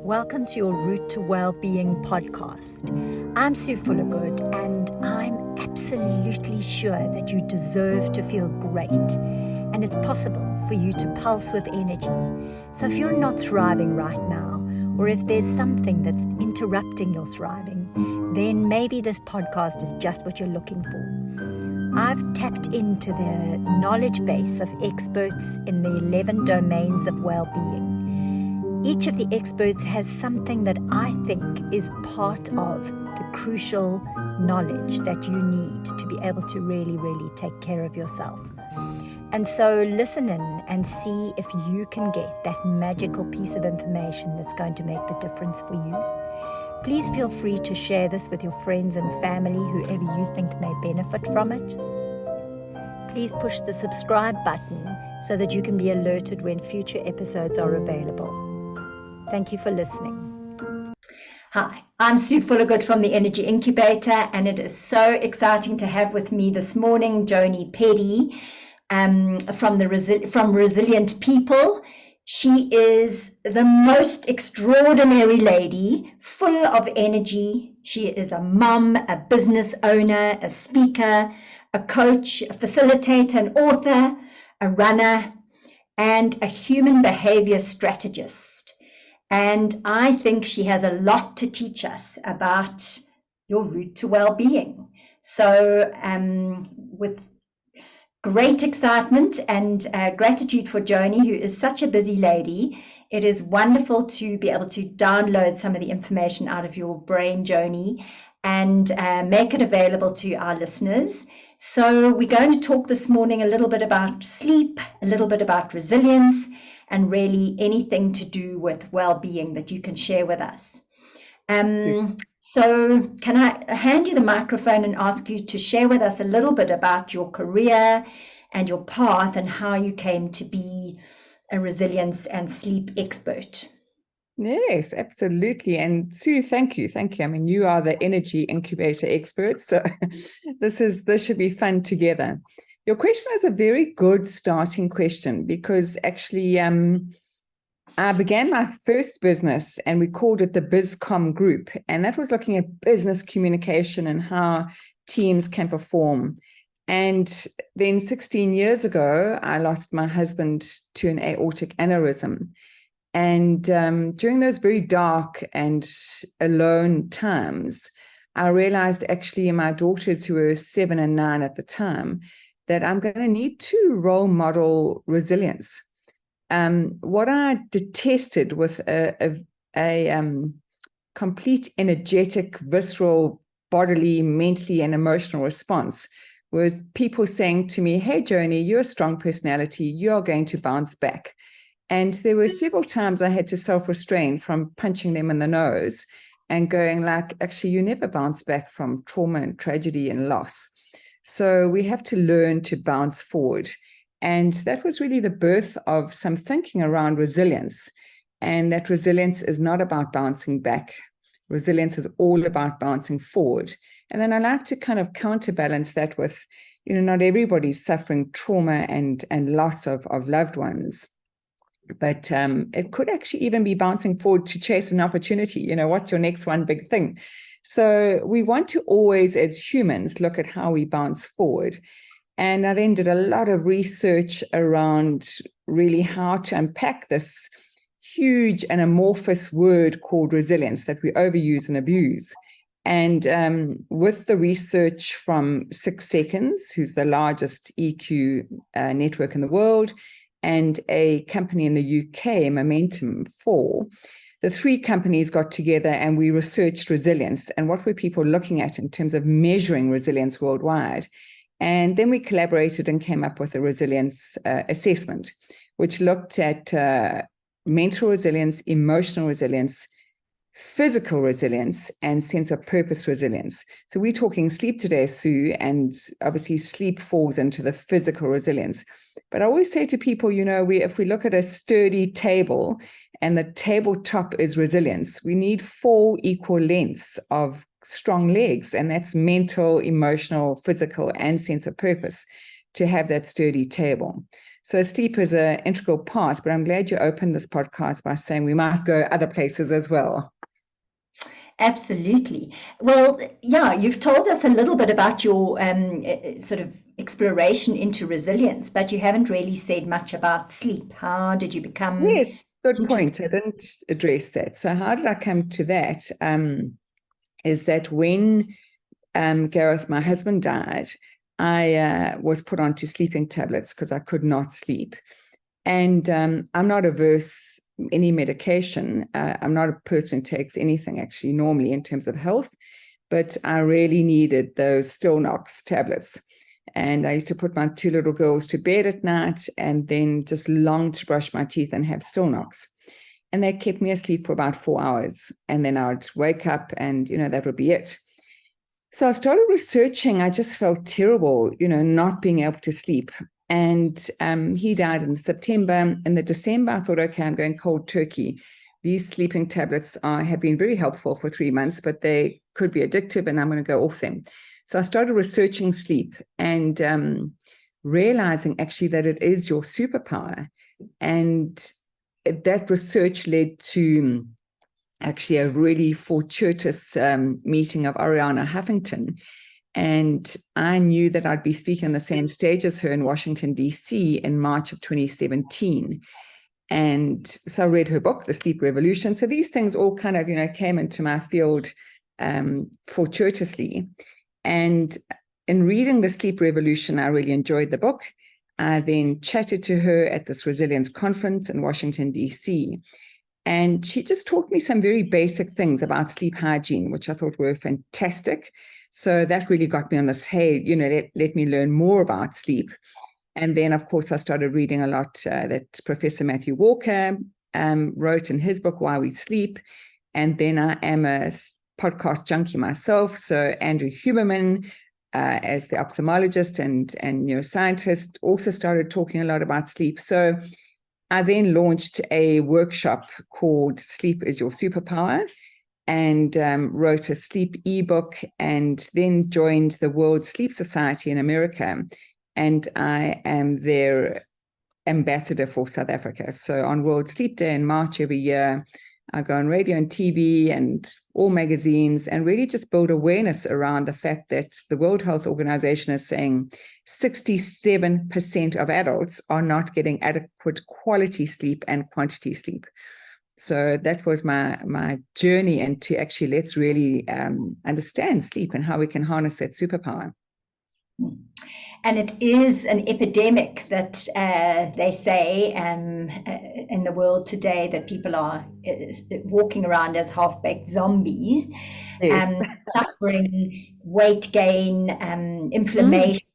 Welcome to your Route to Wellbeing podcast. I'm Sue Fullergood, and I'm absolutely sure that you deserve to feel great, and it's possible for you to pulse with energy. So if you're not thriving right now, or if there's something that's interrupting your thriving, then maybe this podcast is just what you're looking for. I've tapped into the knowledge base of experts in the 11 domains of well-being. Each of the experts has something that I think is part of the crucial knowledge that you need to be able to really take care of yourself. And so listen in and see if you can get that magical piece of information that's going to make the difference for you. Please feel free to share this with your friends and family, whoever you think may benefit from it. Please push the subscribe button so that you can be alerted when future episodes are available. Thank you for listening. Hi, I'm Sue Fullergood from the Energy Incubator, and it is so exciting to have with me this morning Joni Peddie from Resilient People. She is the most extraordinary lady, full of energy. She is a mum, a business owner, a speaker, a coach, a facilitator, an author, a runner, and a human behaviour strategist. And I think she has a lot to teach us about your route to well-being. So with great excitement and gratitude for Joni, who is such a busy lady, it is wonderful to be able to download some of the information out of your brain, Joni, and make it available to our listeners. So we're going to talk this morning a little bit about sleep, a little bit about resilience, and really anything to do with well-being that you can share with us. So can I hand you the microphone and ask you to share with us a little bit about your career and your path and how you came to be a resilience and sleep expert? Yes, absolutely. And Sue, thank you. I mean, you are the energy incubator expert, so this should be fun together. Your question is a very good starting question because actually I began my first business and we called it the BizCom Group. And that was looking at business communication and how teams can perform. And then 16 years ago, I lost my husband to an aortic aneurysm. And during those very dark and alone times, I realized actually my daughters, who were 7 and 9 at the time, that I'm going to need to role model resilience. What I detested with a complete energetic, visceral, bodily, mentally, and emotional response was people saying to me, "Hey, Joni, you're a strong personality. You're going to bounce back." And there were several times I had to self-restrain from punching them in the nose and going like, actually, you never bounce back from trauma and tragedy and loss. So we have to learn to bounce forward. And that was really the birth of some thinking around resilience. And that resilience is not about bouncing back. Resilience is all about bouncing forward. And then I like to kind of counterbalance that with, not everybody's suffering trauma and loss of loved ones. But it could actually even be bouncing forward to chase an opportunity. What's your next one big thing? So we want to always, as humans, look at how we bounce forward. And I then did a lot of research around really how to unpack this huge and amorphous word called resilience that we overuse and abuse. And with the research from 6 Seconds, who's the largest EQ network in the world, and a company in the UK, Momentum 4, the 3 companies got together and we researched resilience and what were people looking at in terms of measuring resilience worldwide. And then we collaborated and came up with a resilience assessment, which looked at mental resilience, emotional resilience, physical resilience, and sense of purpose resilience. So we're talking sleep today, Sue, and obviously sleep falls into the physical resilience. But I always say to people, if we look at a sturdy table and the tabletop is resilience, we need 4 equal lengths of strong legs, and that's mental, emotional, physical, and sense of purpose to have that sturdy table. So sleep is an integral part, but I'm glad you opened this podcast by saying we might go other places as well. Absolutely. Well, yeah, you've told us a little bit about your sort of exploration into resilience, but you haven't really said much about sleep. How did you become Yes, good interested? point. I didn't address that. So how did I come to that? Is that when Gareth, my husband, died, I was put onto sleeping tablets because I could not sleep. And I'm not averse any medication. I'm not a person who takes anything actually normally in terms of health, but I really needed those still knocks tablets. And I used to put my two little girls to bed at night and then just long to brush my teeth and have still knocks. And they kept me asleep for about 4 hours. And then I would wake up and, that would be it. So I started researching. I just felt terrible, not being able to sleep. And he died in September. In the December, I thought, okay, I'm going cold turkey. These sleeping tablets have been very helpful for 3 months, but they could be addictive and I'm going to go off them. So I started researching sleep and realizing actually that it is your superpower. And that research led to actually a really fortuitous meeting of Ariana Huffington. And I knew that I'd be speaking on the same stage as her in Washington, D.C. in March of 2017. And so I read her book, The Sleep Revolution. So these things all kind of, came into my field fortuitously. And in reading The Sleep Revolution, I really enjoyed the book. I then chatted to her at this resilience conference in Washington, D.C. And she just taught me some very basic things about sleep hygiene, which I thought were fantastic. So that really got me on this, hey, let me learn more about sleep. And then, of course, I started reading a lot that Professor Matthew Walker wrote in his book, Why We Sleep. And then I am a podcast junkie myself. So Andrew Huberman, as the ophthalmologist and neuroscientist, also started talking a lot about sleep. So I then launched a workshop called Sleep is Your Superpower and wrote a sleep ebook and then joined the World Sleep Society in America. And I am their ambassador for South Africa. So on World Sleep Day in March every year, I go on radio and TV and all magazines and really just build awareness around the fact that the World Health Organization is saying 67% of adults are not getting adequate quality sleep and quantity sleep. So that was my journey into actually let's really understand sleep and how we can harness that superpower. And it is an epidemic that they say in the world today that people are walking around as half-baked zombies, Yes. suffering weight gain, inflammation,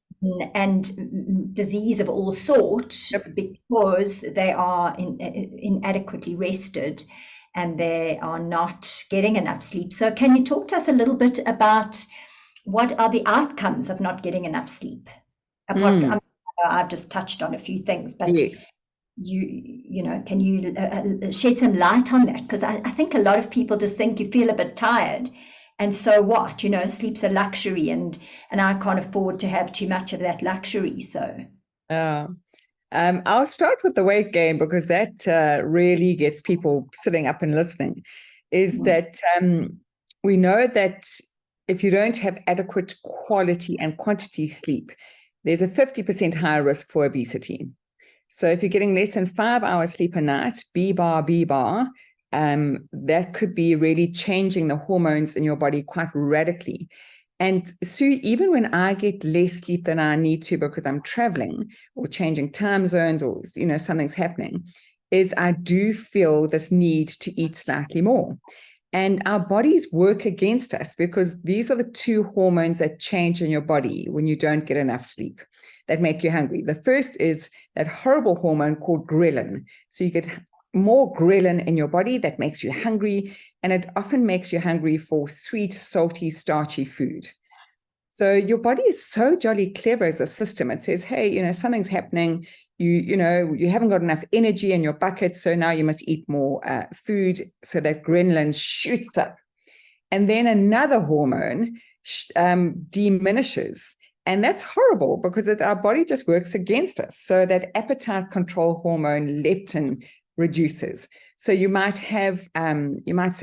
and disease of all sorts because they are inadequately rested and they are not getting enough sleep. So can you talk to us a little bit about what are the outcomes of not getting enough sleep? I've just touched on a few things, but yes. Can you shed some light on that? Because I think a lot of people just think you feel a bit tired, and so what? Sleep's a luxury, and I can't afford to have too much of that luxury. So, I'll start with the weight gain because that really gets people sitting up and listening. Is that we know that if you don't have adequate quality and quantity sleep, there's a 50% higher risk for obesity. So if you're getting less than 5 hours sleep a night, B bar, that could be really changing the hormones in your body quite radically. And Sue, even when I get less sleep than I need to because I'm traveling or changing time zones or, something's happening, is I do feel this need to eat slightly more. And our bodies work against us because these are the two hormones that change in your body when you don't get enough sleep that make you hungry. The first is that horrible hormone called ghrelin. So you get more ghrelin in your body that makes you hungry, and it often makes you hungry for sweet, salty, starchy food. So your body is so jolly clever as a system. It says, hey, something's happening. You haven't got enough energy in your bucket, so now you must eat more food. So that ghrelin shoots up. And then another hormone diminishes. And that's horrible because our body just works against us. So that appetite control hormone, leptin, reduces. So you might say,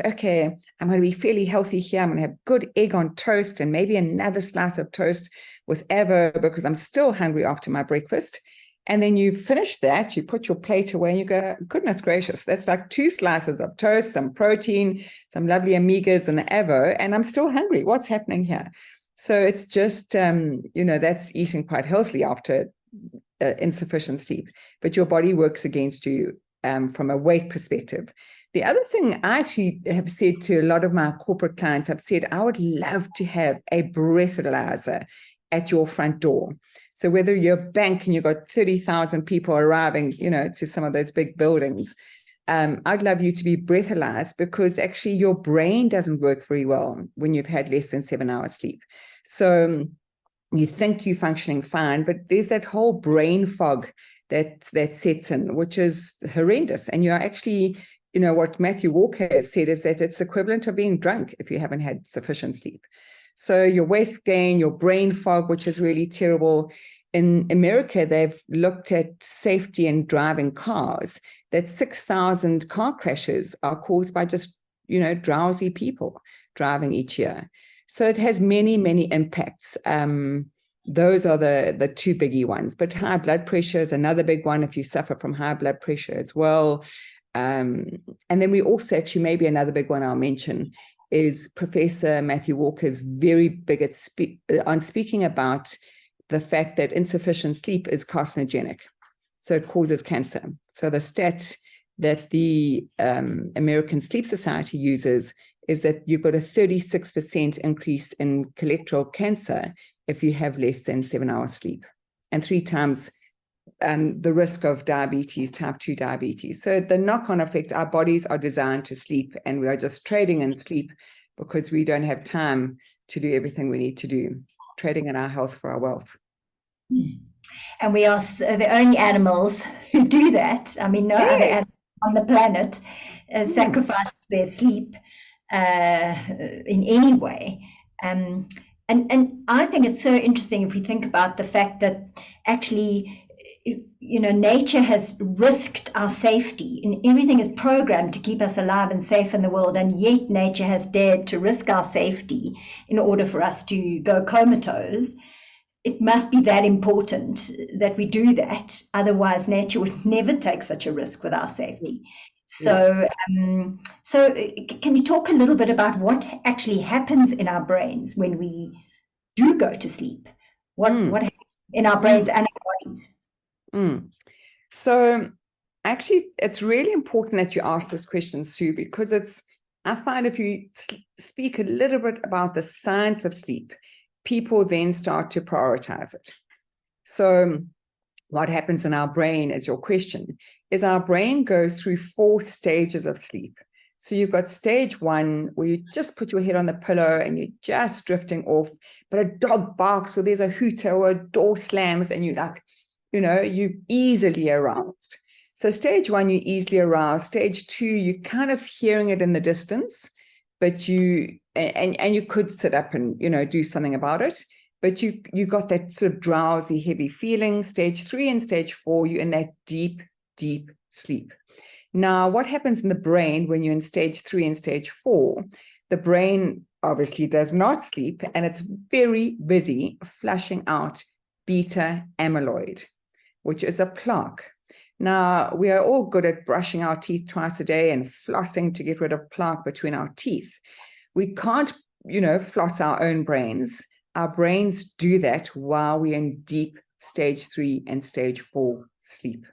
okay, I'm going to be fairly healthy here. I'm going to have good egg on toast and maybe another slice of toast with avo because I'm still hungry after my breakfast. And then you finish that, you put your plate away and you go, goodness gracious, that's like 2 slices of toast, some protein, some lovely omegas and the avo, and I'm still hungry. What's happening here? So it's just, that's eating quite healthily after insufficient sleep, but your body works against you from a weight perspective. The other thing I actually have said to a lot of my corporate clients, I've said, I would love to have a breathalyzer at your front door. So whether you're a bank and you've got 30,000 people arriving, to some of those big buildings, I'd love you to be breathalyzed because actually your brain doesn't work very well when you've had less than 7 hours sleep. So you think you're functioning fine, but there's that whole brain fog that sets in, which is horrendous. And you're actually, what Matthew Walker has said is that it's equivalent of being drunk if you haven't had sufficient sleep. So your weight gain, your brain fog, which is really terrible. In America, they've looked at safety in driving cars, that 6,000 car crashes are caused by just, drowsy people driving each year. So it has many, many impacts. Those are the 2 biggie ones. But high blood pressure is another big one if you suffer from high blood pressure as well. And then we also actually, maybe another big one I'll mention is Professor Matthew Walker's very big on speaking about the fact that insufficient sleep is carcinogenic. So it causes cancer. So the stat that the American Sleep Society uses is that you've got a 36% increase in colorectal cancer if you have less than 7 hours sleep, and 3 times the risk of diabetes, type 2 diabetes. So the knock-on effect, our bodies are designed to sleep, and we are just trading in sleep because we don't have time to do everything we need to do, trading in our health for our wealth. And we are the only animals who do that. I mean, no other animal on the planet sacrifices their sleep in any way. And I think it's so interesting if we think about the fact that actually, nature has risked our safety, and everything is programmed to keep us alive and safe in the world, and yet nature has dared to risk our safety in order for us to go comatose. It must be that important that we do that. Otherwise, nature would never take such a risk with our safety. So, so can you talk a little bit about what actually happens in our brains when we do go to sleep? What happens in our brains and our bodies? So actually, it's really important that you ask this question, Sue, because I find if you speak a little bit about the science of sleep, people then start to prioritize it. So what happens in our brain, is your question, is our brain goes through 4 stages of sleep. So you've got stage 1, where you just put your head on the pillow and you're just drifting off, but a dog barks or there's a hooter or a door slams and you're like, you're easily aroused. So stage 1, you're easily aroused. Stage 2, you're kind of hearing it in the distance, but you could sit up and, do something about it, but you got that sort of drowsy, heavy feeling. Stage 3 and stage 4, you're in that deep, deep sleep. Now, what happens in the brain when you're in stage 3 and stage 4? The brain obviously does not sleep, and it's very busy flushing out beta amyloid, which is a plaque. Now, we are all good at brushing our teeth twice a day and flossing to get rid of plaque between our teeth. We can't, floss our own brains. Our brains do that while we're in deep stage 3 and stage 4 sleep.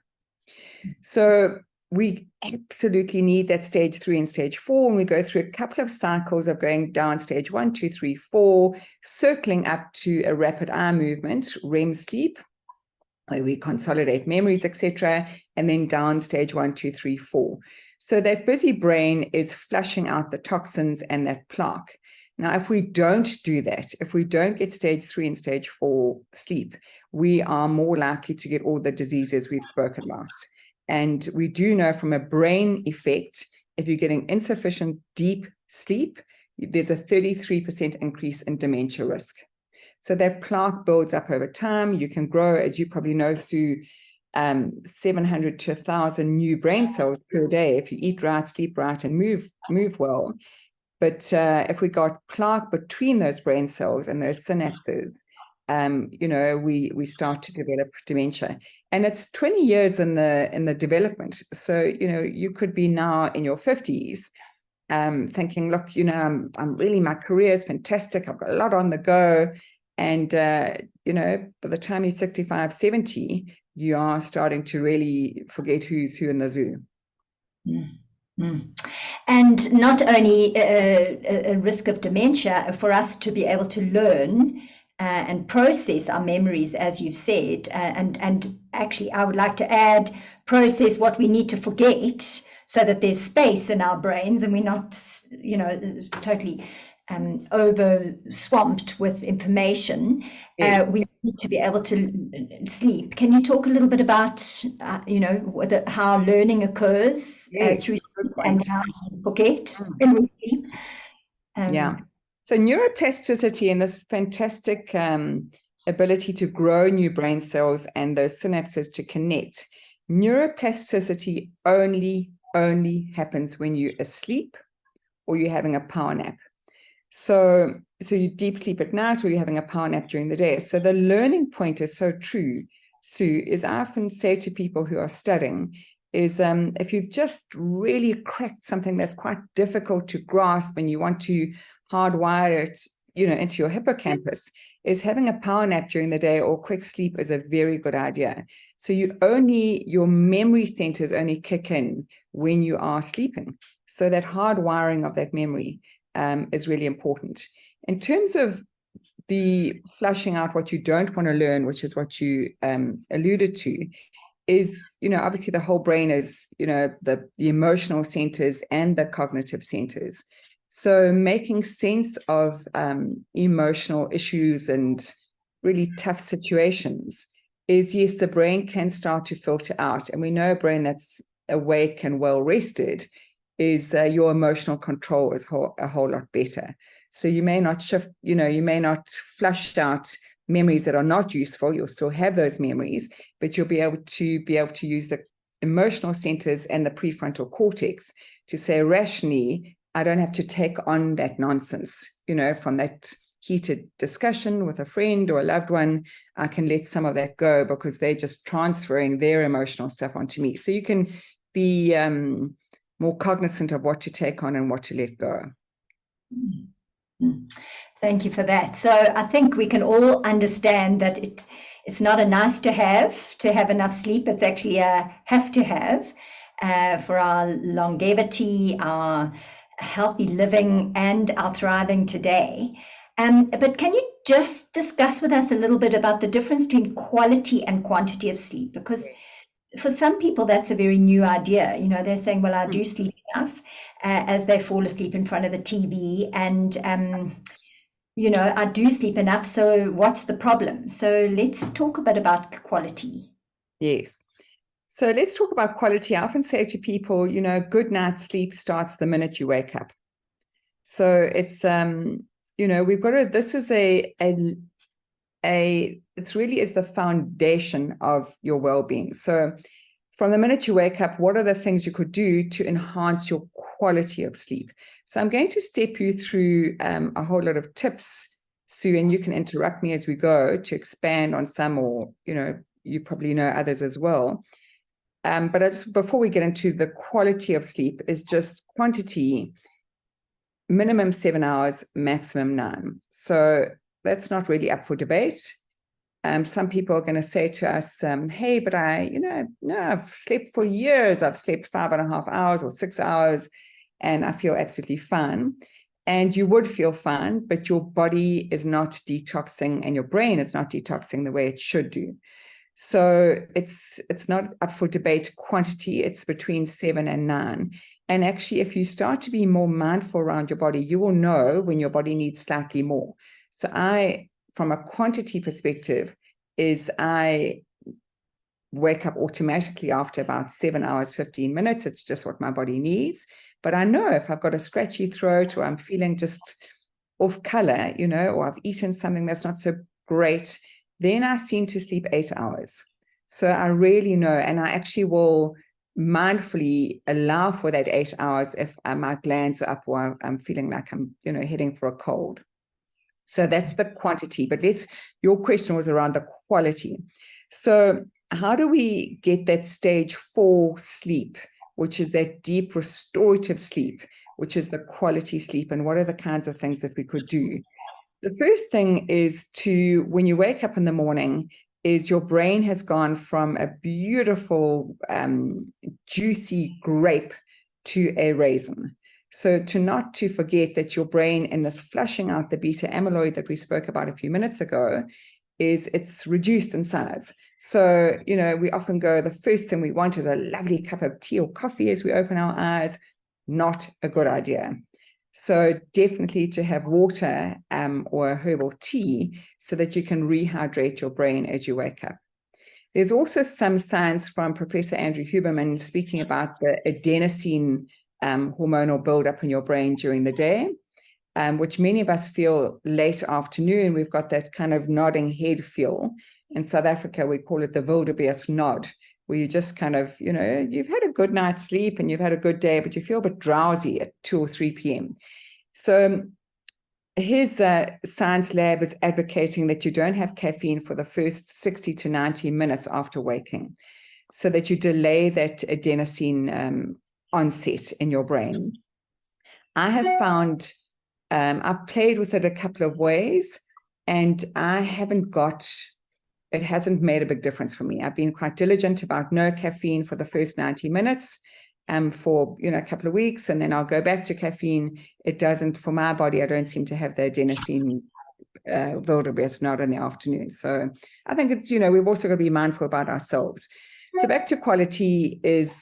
So we absolutely need that stage 3 and stage 4, and we go through a couple of cycles of going down stage 1, 2, 3, 4, circling up to a rapid eye movement, REM sleep, where we consolidate memories, etc., and then down stage 1, 2, 3, 4. So that busy brain is flushing out the toxins and that plaque. Now, if we don't do that, if we don't get stage 3 and stage 4 sleep, we are more likely to get all the diseases we've spoken about. And we do know from a brain effect, if you're getting insufficient deep sleep, there's a 33% increase in dementia risk. So that plaque builds up over time. You can grow, as you probably know, through 700 to 1,000 new brain cells per day if you eat right, sleep right, and move well. But if we got plaque between those brain cells and those synapses, we start to develop dementia. And it's 20 years in the development. So, you could be now in your 50s thinking, look, I'm really, my career is fantastic. I've got a lot on the go. And, by the time you're 65, 70, you are starting to really forget who's who in the zoo. And not only a risk of dementia, for us to be able to learn and process our memories, as you've said, and actually I would like to add, process what we need to forget so that there's space in our brains and we're not, totally over swamped with information. Yes. We need to be able to sleep. Can you talk a little bit about, how learning occurs through sleep and how we forget when we sleep? So neuroplasticity and this fantastic ability to grow new brain cells and those synapses to connect. Neuroplasticity only happens when you're asleep or you're having a power nap. So you deep sleep at night or you're having a power nap during the day. So the learning point is so true, Sue, is I often say to people who are studying is if you've just really cracked something that's quite difficult to grasp and you want to hardwire it, into your hippocampus, is having a power nap during the day or quick sleep is a very good idea. So your memory centers only kick in when you are sleeping. So that hardwiring of that memory is really important. In terms of the flushing out what you don't want to learn, which is what you alluded to, is, obviously the whole brain is, the emotional centers and the cognitive centers. So making sense of emotional issues and really tough situations is, yes, the brain can start to filter out. And we know a brain that's awake and well rested is your emotional control is a whole lot better. So you may not shift, you may not flush out memories that are not useful. You'll still have those memories, but you'll be able to use the emotional centers and the prefrontal cortex to say rationally, I don't have to take on that nonsense, from that heated discussion with a friend or a loved one. I can let some of that go because they're just transferring their emotional stuff onto me. So you can be more cognizant of what to take on and what to let go. Thank you for that. So I think we can all understand that it's not a nice to have enough sleep. It's actually a have to have for our longevity, our healthy living, and our thriving today. But can you just discuss with us a little bit about the difference between quality and quantity of sleep? Because for some people, that's a very new idea. They're saying, well, I do sleep enough as they fall asleep in front of the TV. And, I do sleep enough. So what's the problem? So let's talk a bit about quality. Yes. So let's talk about quality. I often say to people, good night's sleep starts the minute you wake up. So it's, we've got to, this is it really is the foundation of your well-being. So from the minute you wake up, what are the things you could do to enhance your quality of sleep? So I'm going to step you through a whole lot of tips, Sue, and you can interrupt me as we go to expand on some, or, you probably know others as well. But before we get into the quality of sleep, is just quantity, minimum 7 hours, maximum 9. So that's not really up for debate. Some people are going to say to us, hey, but I've slept for years. I've slept 5.5 hours or 6 hours, and I feel absolutely fine. And you would feel fine, but your body is not detoxing and your brain is not detoxing the way it should do. So it's not up for debate quantity. It's between 7 and 9. And actually, if you start to be more mindful around your body, you will know when your body needs slightly more. So from a quantity perspective, I wake up automatically after about 7 hours, 15 minutes. It's just what my body needs. But I know if I've got a scratchy throat or I'm feeling just off color, or I've eaten something that's not so great, then I seem to sleep 8 hours. So I really know, and I actually will mindfully allow for that 8 hours if my glands are up while I'm feeling like I'm, heading for a cold. So that's the quantity, but your question was around the quality. So how do we get that stage 4 sleep, which is that deep restorative sleep, which is the quality sleep, and what are the kinds of things that we could do? The first thing is when you wake up in the morning, is your brain has gone from a beautiful, juicy grape to a raisin. So not to forget that your brain, in this flushing out the beta amyloid that we spoke about a few minutes ago, it's reduced in size. So, we often go, the first thing we want is a lovely cup of tea or coffee as we open our eyes. Not a good idea. So definitely to have water or a herbal tea so that you can rehydrate your brain as you wake up. There's also some science from Professor Andrew Huberman speaking about the adenosine hormonal buildup in your brain during the day, which many of us feel late afternoon. We've got that kind of nodding head feel. In South Africa, we call it the wildebeest nod, where you just kind of, you've had a good night's sleep and you've had a good day, but you feel a bit drowsy at 2 or 3 p.m. So his science lab is advocating that you don't have caffeine for the first 60 to 90 minutes after waking, so that you delay that adenosine onset in your brain. I have found, I've played with it a couple of ways, and it hasn't made a big difference for me. I've been quite diligent about no caffeine for the first 90 minutes for a couple of weeks, and then I'll go back to caffeine. It doesn't, for my body, I don't seem to have the adenosine wildebeest nod in the afternoon. So I think it's, we've also got to be mindful about ourselves. So back to quality is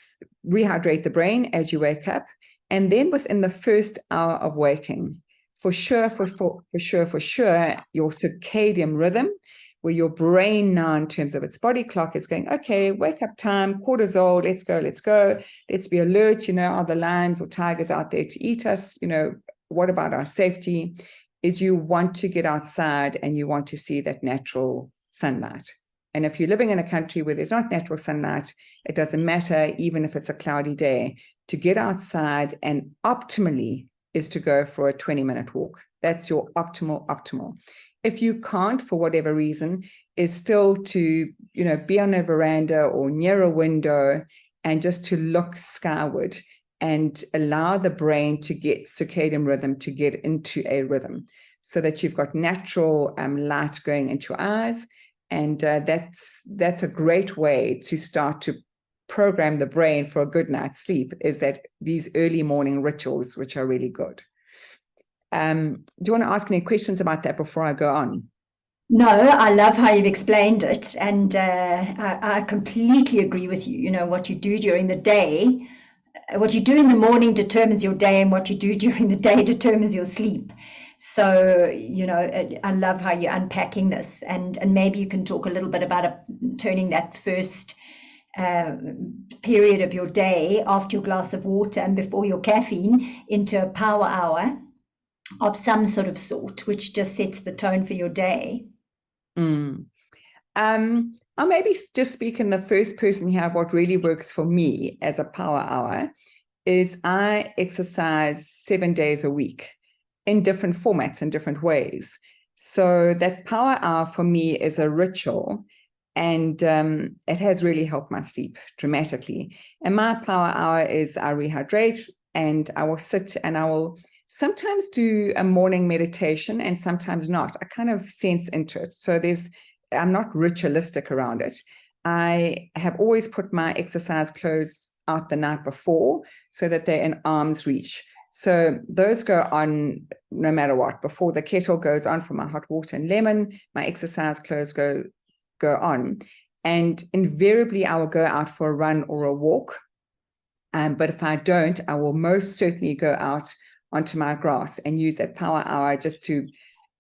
rehydrate the brain as you wake up, and then within the first hour of waking, for sure, your circadian rhythm, where your brain now, in terms of its body clock, is going, okay, wake up time, cortisol, let's go, let's be alert, are the lions or tigers out there to eat us, what about our safety, is you want to get outside and you want to see that natural sunlight. And if you're living in a country where there's not natural sunlight, it doesn't matter, even if it's a cloudy day, to get outside, and optimally is to go for a 20-minute walk. That's your optimal. If you can't, for whatever reason, is still to, be on a veranda or near a window and just to look skyward and allow the brain to get circadian rhythm, to get into a rhythm, so that you've got natural light going into your eyes. And that's a great way to start to program the brain for a good night's sleep, is that these early morning rituals, which are really good. Do you want to ask any questions about that before I go on? No, I love how you've explained it, and I completely agree with you. What you do during the day, what you do in the morning determines your day, and what you do during the day determines your sleep. So, I love how you're unpacking this, and maybe you can talk a little bit about turning that first period of your day after your glass of water and before your caffeine into a power hour of some sort, which just sets the tone for your day. I'll maybe just speak in the first person here of what really works for me as a power hour is I exercise 7 days a week in different formats, in different ways. So that power hour for me is a ritual, and it has really helped my sleep dramatically. And my power hour is I rehydrate, and I will sit and I will sometimes do a morning meditation and sometimes not. I kind of sense into it. So I'm not ritualistic around it. I have always put my exercise clothes out the night before so that they're in arm's reach. So those go on no matter what. Before the kettle goes on for my hot water and lemon, my exercise clothes go on. And invariably, I will go out for a run or a walk. But if I don't, I will most certainly go out onto my grass and use that power hour just to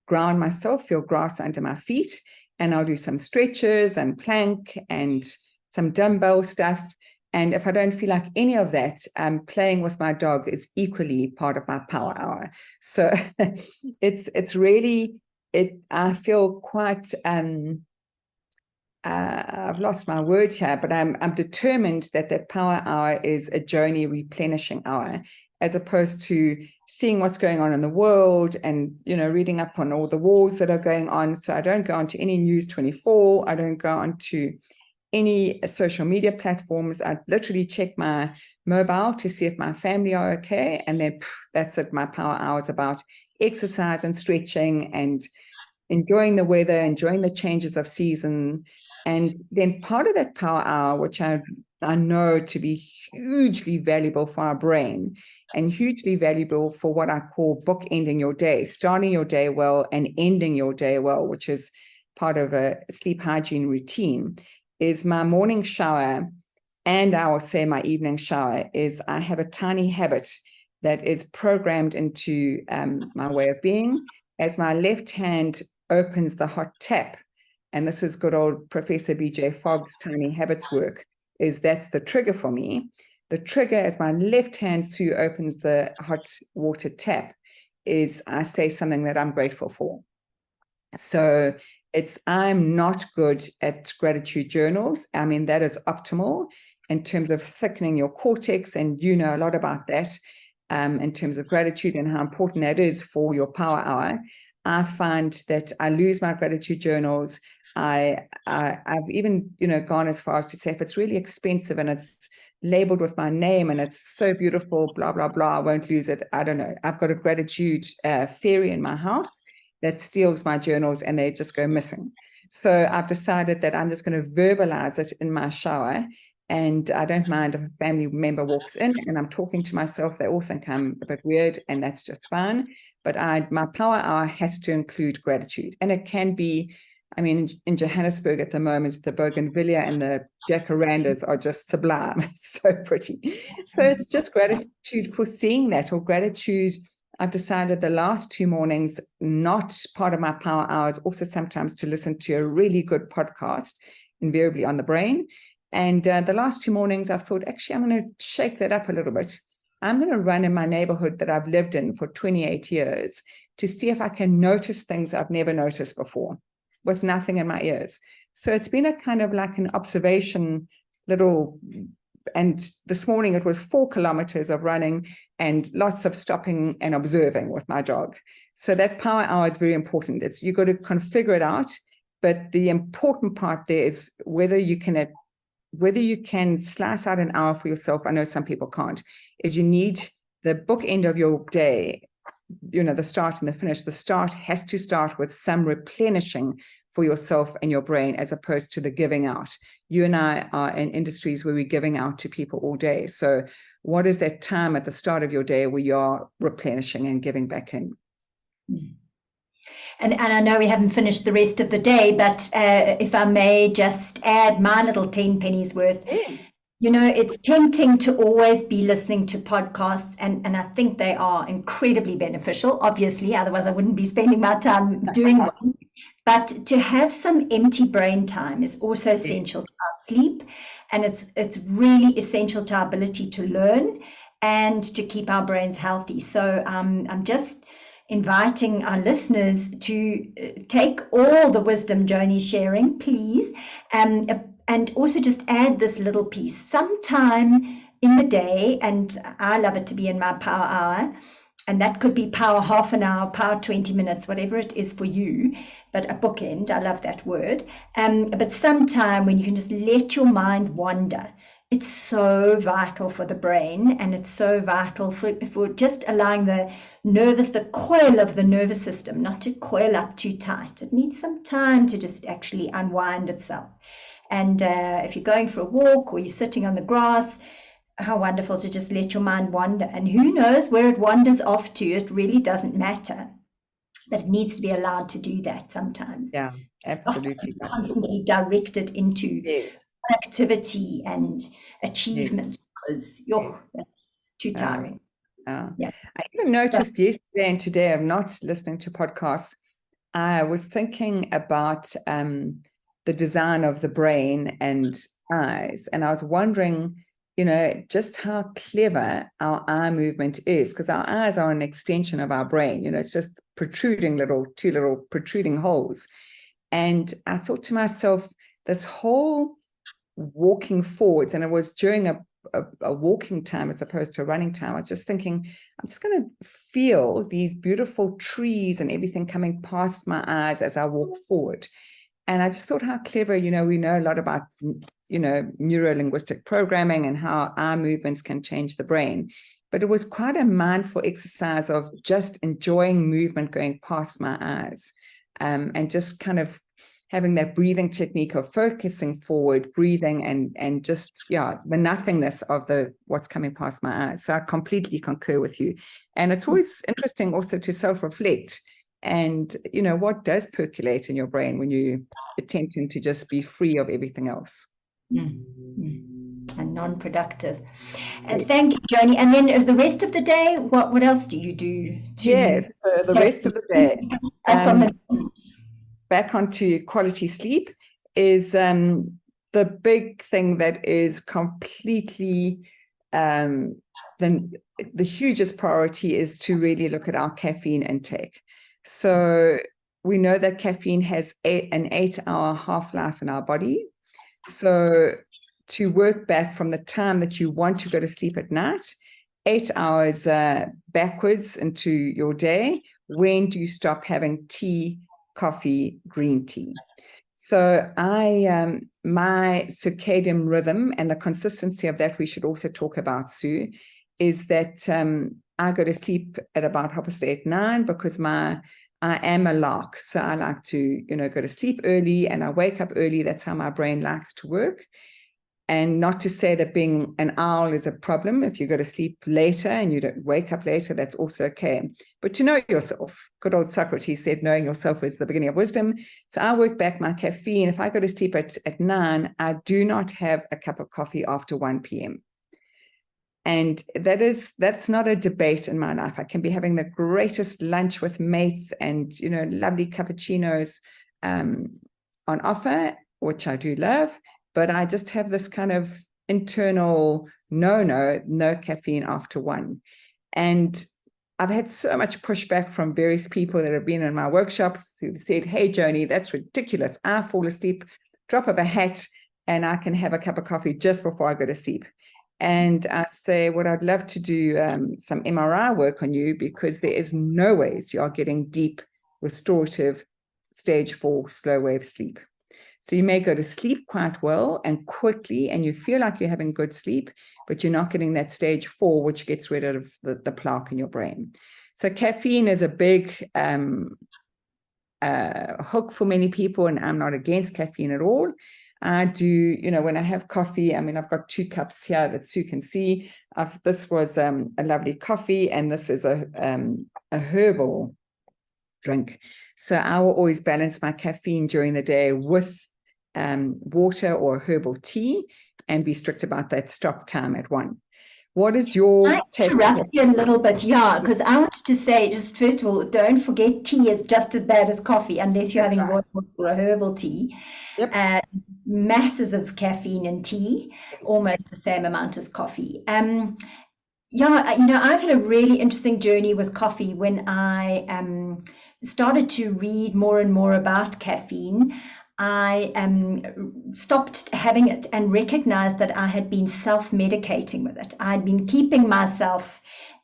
ground myself, feel grass under my feet. And I'll do some stretches and plank and some dumbbell stuff. And if I don't feel like any of that, playing with my dog is equally part of my power hour. So it's really I feel quite, I've lost my word here, but I'm determined that power hour is a Joni replenishing hour, as opposed to seeing what's going on in the world and, reading up on all the wars that are going on. So I don't go onto any News 24. I don't go onto any social media platforms. I literally check my mobile to see if my family are okay. And then that's it. My power hour is about exercise and stretching and enjoying the weather, enjoying the changes of season. And then part of that power hour, which I know to be hugely valuable for our brain and hugely valuable for what I call bookending your day, starting your day well and ending your day well, which is part of a sleep hygiene routine, is my morning shower. And I will say my evening shower is I have a tiny habit that is programmed into my way of being. As my left hand opens the hot tap, and this is good old Professor B.J. Fogg's tiny habits work, that's the trigger for me. The trigger as my left hand Sue opens the hot water tap is I say something that I'm grateful for. So I'm not good at gratitude journals. I mean, that is optimal in terms of thickening your cortex, and you know a lot about that in terms of gratitude and how important that is for your power hour. I find that I lose my gratitude journals. I've even, gone as far as to say if it's really expensive and it's labeled with my name and it's so beautiful, blah, blah, blah, I won't lose it. I don't know. I've got a gratitude fairy in my house that steals my journals and they just go missing. So I've decided that I'm just going to verbalize it in my shower. And I don't mind if a family member walks in and I'm talking to myself. They all think I'm a bit weird, and that's just fine. But my power hour has to include gratitude. And it can be, I mean, in Johannesburg at the moment, the bougainvillea and the jacarandas are just sublime. It's so pretty. So it's just gratitude for seeing that, or gratitude. I've decided the last 2 mornings, not part of my power hours, also sometimes to listen to a really good podcast, invariably on the brain. And the last 2 mornings, I thought, actually, I'm going to shake that up a little bit. I'm going to run in my neighborhood that I've lived in for 28 years to see if I can notice things I've never noticed before with nothing in my ears. So it's been a kind of like an observation little, and this morning it was 4 kilometers of running and lots of stopping and observing with my dog. So that power hour is very important. You've got to configure it out, but the important part there is whether you can slice out an hour for yourself. I know some people can't, is you need the bookend of your day, the start and the finish. The start has to start with some replenishing for yourself and your brain, as opposed to the giving out. You and I are in industries where we're giving out to people all day. So what is that time at the start of your day where you are replenishing and giving back in? And I know we haven't finished the rest of the day, but if I may just add my little 10 pennies worth. Yes. It's tempting to always be listening to podcasts, and I think they are incredibly beneficial, obviously, otherwise I wouldn't be spending my time doing one. But to have some empty brain time is also essential to our sleep, and it's really essential to our ability to learn and to keep our brains healthy. So I'm just inviting our listeners to take all the wisdom Joni's sharing, please, and also just add this little piece sometime in the day. And I love it to be in my power hour, and that could be power half an hour, power 20 minutes, whatever it is for you, but a bookend, I love that word. But sometime when you can just let your mind wander. It's so vital for the brain, and it's so vital for just allowing the coil of the nervous system not to coil up too tight. It needs some time to just actually unwind itself. And if you're going for a walk or you're sitting on the grass, how wonderful to just let your mind wander. And who knows where it wanders off to? It really doesn't matter. But it needs to be allowed to do that sometimes. Yeah, absolutely. Not constantly directed into activity and achievement, because that's too tiring. I even noticed yesterday and today of not listening to podcasts. I was thinking about the design of the brain and eyes, and I was wondering just how clever our eye movement is, because our eyes are an extension of our brain. It's just two little protruding holes. And I thought to myself, this whole walking forwards, and it was during a walking time as opposed to a running time. I was just thinking, I'm just going to feel these beautiful trees and everything coming past my eyes as I walk forward. And I just thought how clever, we know a lot about, neuro-linguistic programming and how eye movements can change the brain. But it was quite a mindful exercise of just enjoying movement going past my eyes, and just kind of having that breathing technique of focusing forward, breathing, and just, the nothingness of what's coming past my eyes. So I completely concur with you. And it's always interesting also to self-reflect and, what does percolate in your brain when you attempting to just be free of everything else. And non-productive. Thank you, Joni. And then the rest of the day, what else do you do? So the rest of the day, back onto quality sleep is the big thing that is completely the hugest priority is to really look at our caffeine intake. So we know that caffeine has an 8-hour half-life in our body. So to work back from the time that you want to go to sleep at night, 8 hours backwards into your day, when do you stop having tea, coffee, green tea? So my circadian rhythm and the consistency of that, we should also talk about, Sue, is that I go to sleep at about 8:30, 9, because I am a lark. So I like to, go to sleep early and I wake up early. That's how my brain likes to work. And not to say that being an owl is a problem. If you go to sleep later and you don't wake up later, that's also okay. But to know yourself, good old Socrates said, knowing yourself is the beginning of wisdom. So I work back my caffeine. If I go to sleep at 9, I do not have a cup of coffee after 1 p.m. And that's not a debate in my life. I can be having the greatest lunch with mates and, lovely cappuccinos on offer, which I do love. But I just have this kind of internal no caffeine after 1. And I've had so much pushback from various people that have been in my workshops who've said, hey, Joni, that's ridiculous. I fall asleep, drop of a hat, and I can have a cup of coffee just before I go to sleep. And I say, well, I'd love to do some MRI work on you, because there is no ways you are getting deep, restorative, stage 4 slow wave sleep. So you may go to sleep quite well and quickly, and you feel like you're having good sleep, but you're not getting that stage 4, which gets rid of the plaque in your brain. So caffeine is a big hook for many people, and I'm not against caffeine at all. I do, when I have coffee, I've got 2 cups here that Sue can see. This was a lovely coffee, and this is a herbal drink. So I will always balance my caffeine during the day with water or herbal tea, and be strict about that stop time at 1. What is your take? Interrupt you a little bit, because I wanted to say, just first of all, don't forget tea is just as bad as coffee, unless you're having raw or a herbal tea. Yep. There's masses of caffeine in tea, almost the same amount as coffee. I've had a really interesting journey with coffee. When I started to read more and more about caffeine, I stopped having it and recognized that I had been self-medicating with it. I'd been keeping myself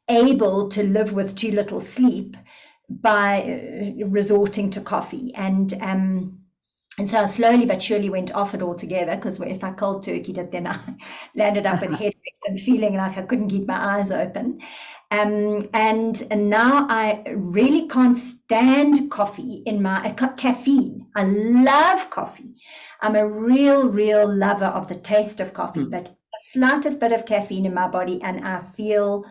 able to live with too little sleep by resorting to coffee. And so I slowly but surely went off it altogether, because if I cold turkeyed it, then I landed up with headaches and feeling like I couldn't keep my eyes open. And now I really can't stand coffee caffeine. I love coffee. I'm a real lover of the taste of coffee, but the slightest bit of caffeine in my body and I feel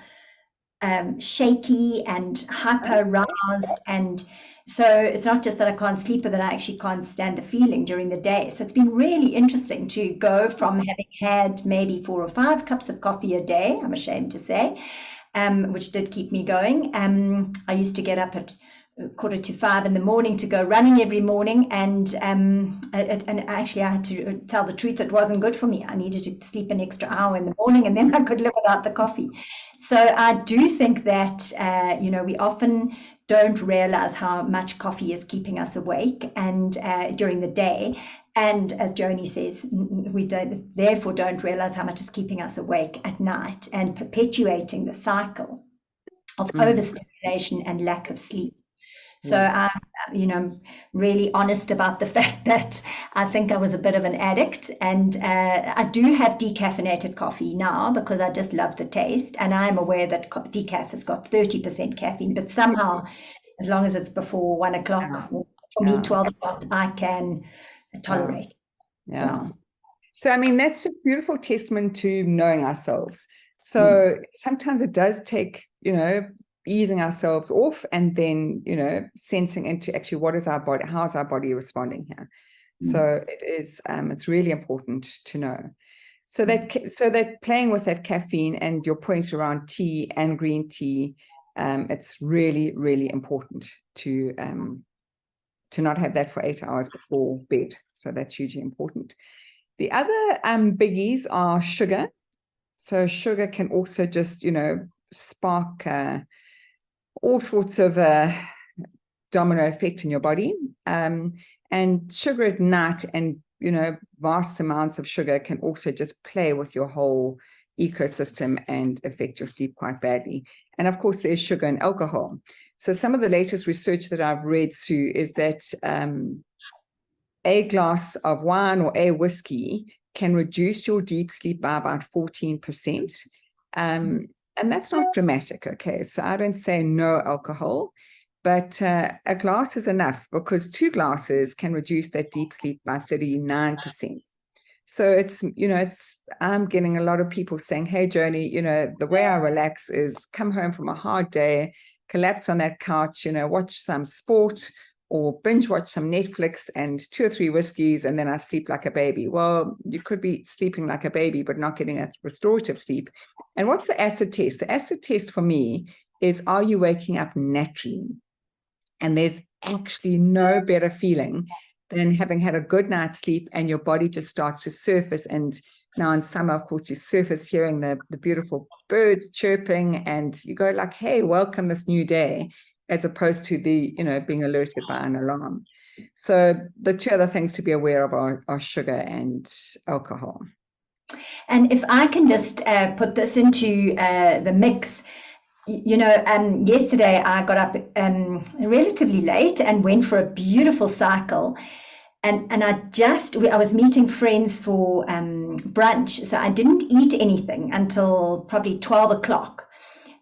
shaky and hyper-aroused. And so it's not just that I can't sleep, but that I actually can't stand the feeling during the day. So it's been really interesting to go from having had maybe 4 or 5 cups of coffee a day, I'm ashamed to say, which did keep me going. I used to get up at 4:45 in the morning to go running every morning, and actually I had to tell the truth, it wasn't good for me. I needed to sleep an extra hour in the morning, and then I could live without the coffee. So I do think that we often don't realize how much coffee is keeping us awake and during the day. And as Joni says, we therefore don't realize how much is keeping us awake at night and perpetuating the cycle of overstimulation and lack of sleep. So I'm really honest about the fact that I think I was a bit of an addict, and I do have decaffeinated coffee now because I just love the taste, and I'm aware that decaf has got 30% caffeine, but somehow, as long as it's before 1 o'clock, for me 12 o'clock, I can tolerate. So I mean, that's just beautiful testament to knowing ourselves. So sometimes it does take easing ourselves off and then sensing into actually what is our body, how is our body responding here. So it is it's really important to know. So that playing with that caffeine and your point around tea and green tea, it's really, really important to not have that for 8 hours before bed. So that's hugely important. The other biggies are sugar. So sugar can also just spark all sorts of domino effect in your body, and sugar at night and vast amounts of sugar can also just play with your whole ecosystem and affect your sleep quite badly. And of course there's sugar and alcohol. So some of the latest research that I've read, Sue, is that a glass of wine or a whiskey can reduce your deep sleep by about 14%. And that's not dramatic, okay? So I don't say no alcohol, but a glass is enough, because 2 glasses can reduce that deep sleep by 39%. So it's, I'm getting a lot of people saying, hey, Joni, the way I relax is come home from a hard day, collapse on that couch, watch some sport or binge watch some Netflix and 2 or 3 whiskeys, and then I sleep like a baby. Well, you could be sleeping like a baby, but not getting a restorative sleep. And what's the acid test? The acid test for me is, are you waking up naturally? And there's actually no better feeling than having had a good night's sleep and your body just starts to surface. And now in summer, of course, you surface hearing the beautiful birds chirping, and you go like, hey, welcome this new day, as opposed to the, being alerted by an alarm. So the 2 other things to be aware of are sugar and alcohol. And if I can just put this into the mix, yesterday I got up relatively late and went for a beautiful cycle. And I was meeting friends for brunch, so I didn't eat anything until probably 12 o'clock.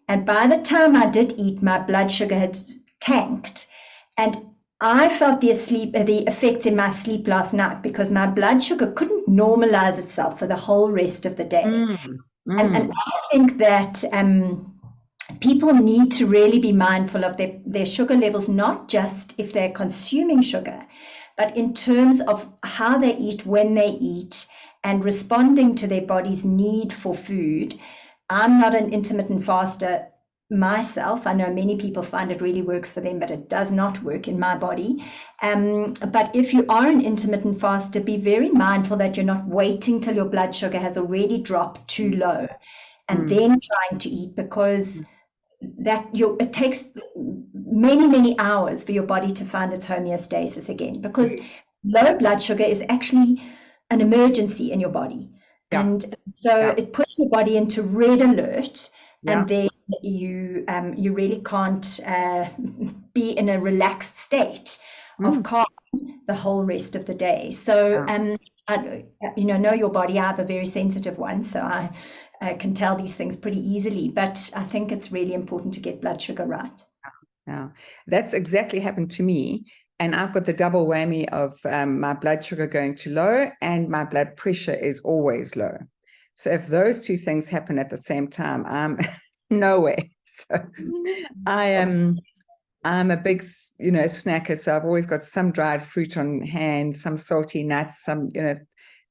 And by the time I did eat, my blood sugar had tanked. And I felt the effects in my sleep last night, because my blood sugar couldn't normalize itself for the whole rest of the day. And I think that people need to really be mindful of their sugar levels, not just if they're consuming sugar, but in terms of how they eat, when they eat, and responding to their body's need for food. I'm not an intermittent faster myself. I know many people find it really works for them, but it does not work in my body. But if you are an intermittent faster, be very mindful that you're not waiting till your blood sugar has already dropped too low and then trying to eat, because it takes many, many hours for your body to find its homeostasis again, because low blood sugar is actually an emergency in your body. And so it puts your body into red alert, and then you really can't be in a relaxed state of calm the whole rest of the day. So know your body. I have a very sensitive one, so I can tell these things pretty easily, but I think it's really important to get blood sugar right. Yeah, that's exactly happened to me. And I've got the double whammy of my blood sugar going too low, and my blood pressure is always low. So if those 2 things happen at the same time, I'm nowhere. So I'm a big, snacker. So I've always got some dried fruit on hand, some salty nuts, some,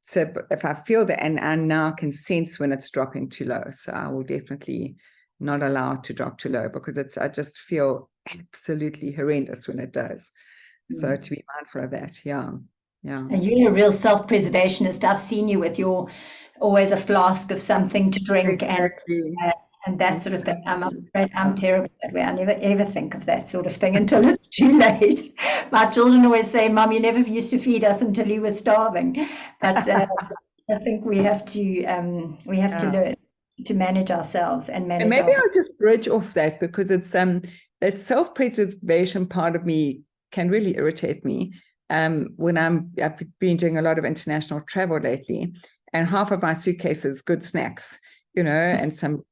so if I feel that, and I now can sense when it's dropping too low. So I will definitely not allow it to drop too low, because I just feel absolutely horrendous when it does. So to be mindful of that, yeah. And you're a real self-preservationist. I've seen you with your always a flask of something to drink Exactly. and that sort of thing. I'm afraid I'm terrible that way. I never ever think of that sort of thing until it's too late. My children always say, "Mom, you never used to feed us until you were starving." But I think we have to learn to manage ourselves and manage. And maybe I'll just bridge off that, because it's that self-preservation part of me can really irritate me. When I've been doing a lot of international travel lately, and half of my suitcase is good snacks, and some,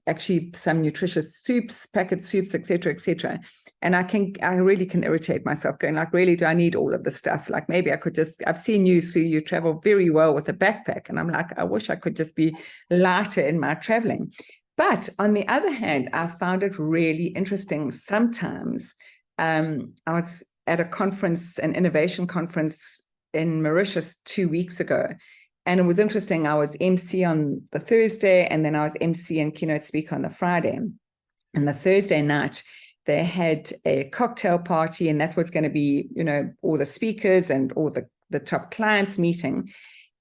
actually some nutritious soups, packet soups, etc. And I really can irritate myself, going like, really, do I need all of this stuff? Like, maybe I could just, I've seen you, Sue, you travel very well with a backpack. And I'm like, I wish I could just be lighter in my traveling. But on the other hand, I found it really interesting. Sometimes I was at a conference, an innovation conference in Mauritius 2 weeks ago. And it was interesting. I was MC on the Thursday, and then I was MC and keynote speaker on the Friday. And the Thursday night, they had a cocktail party, and that was going to be, all the speakers and all the top clients meeting.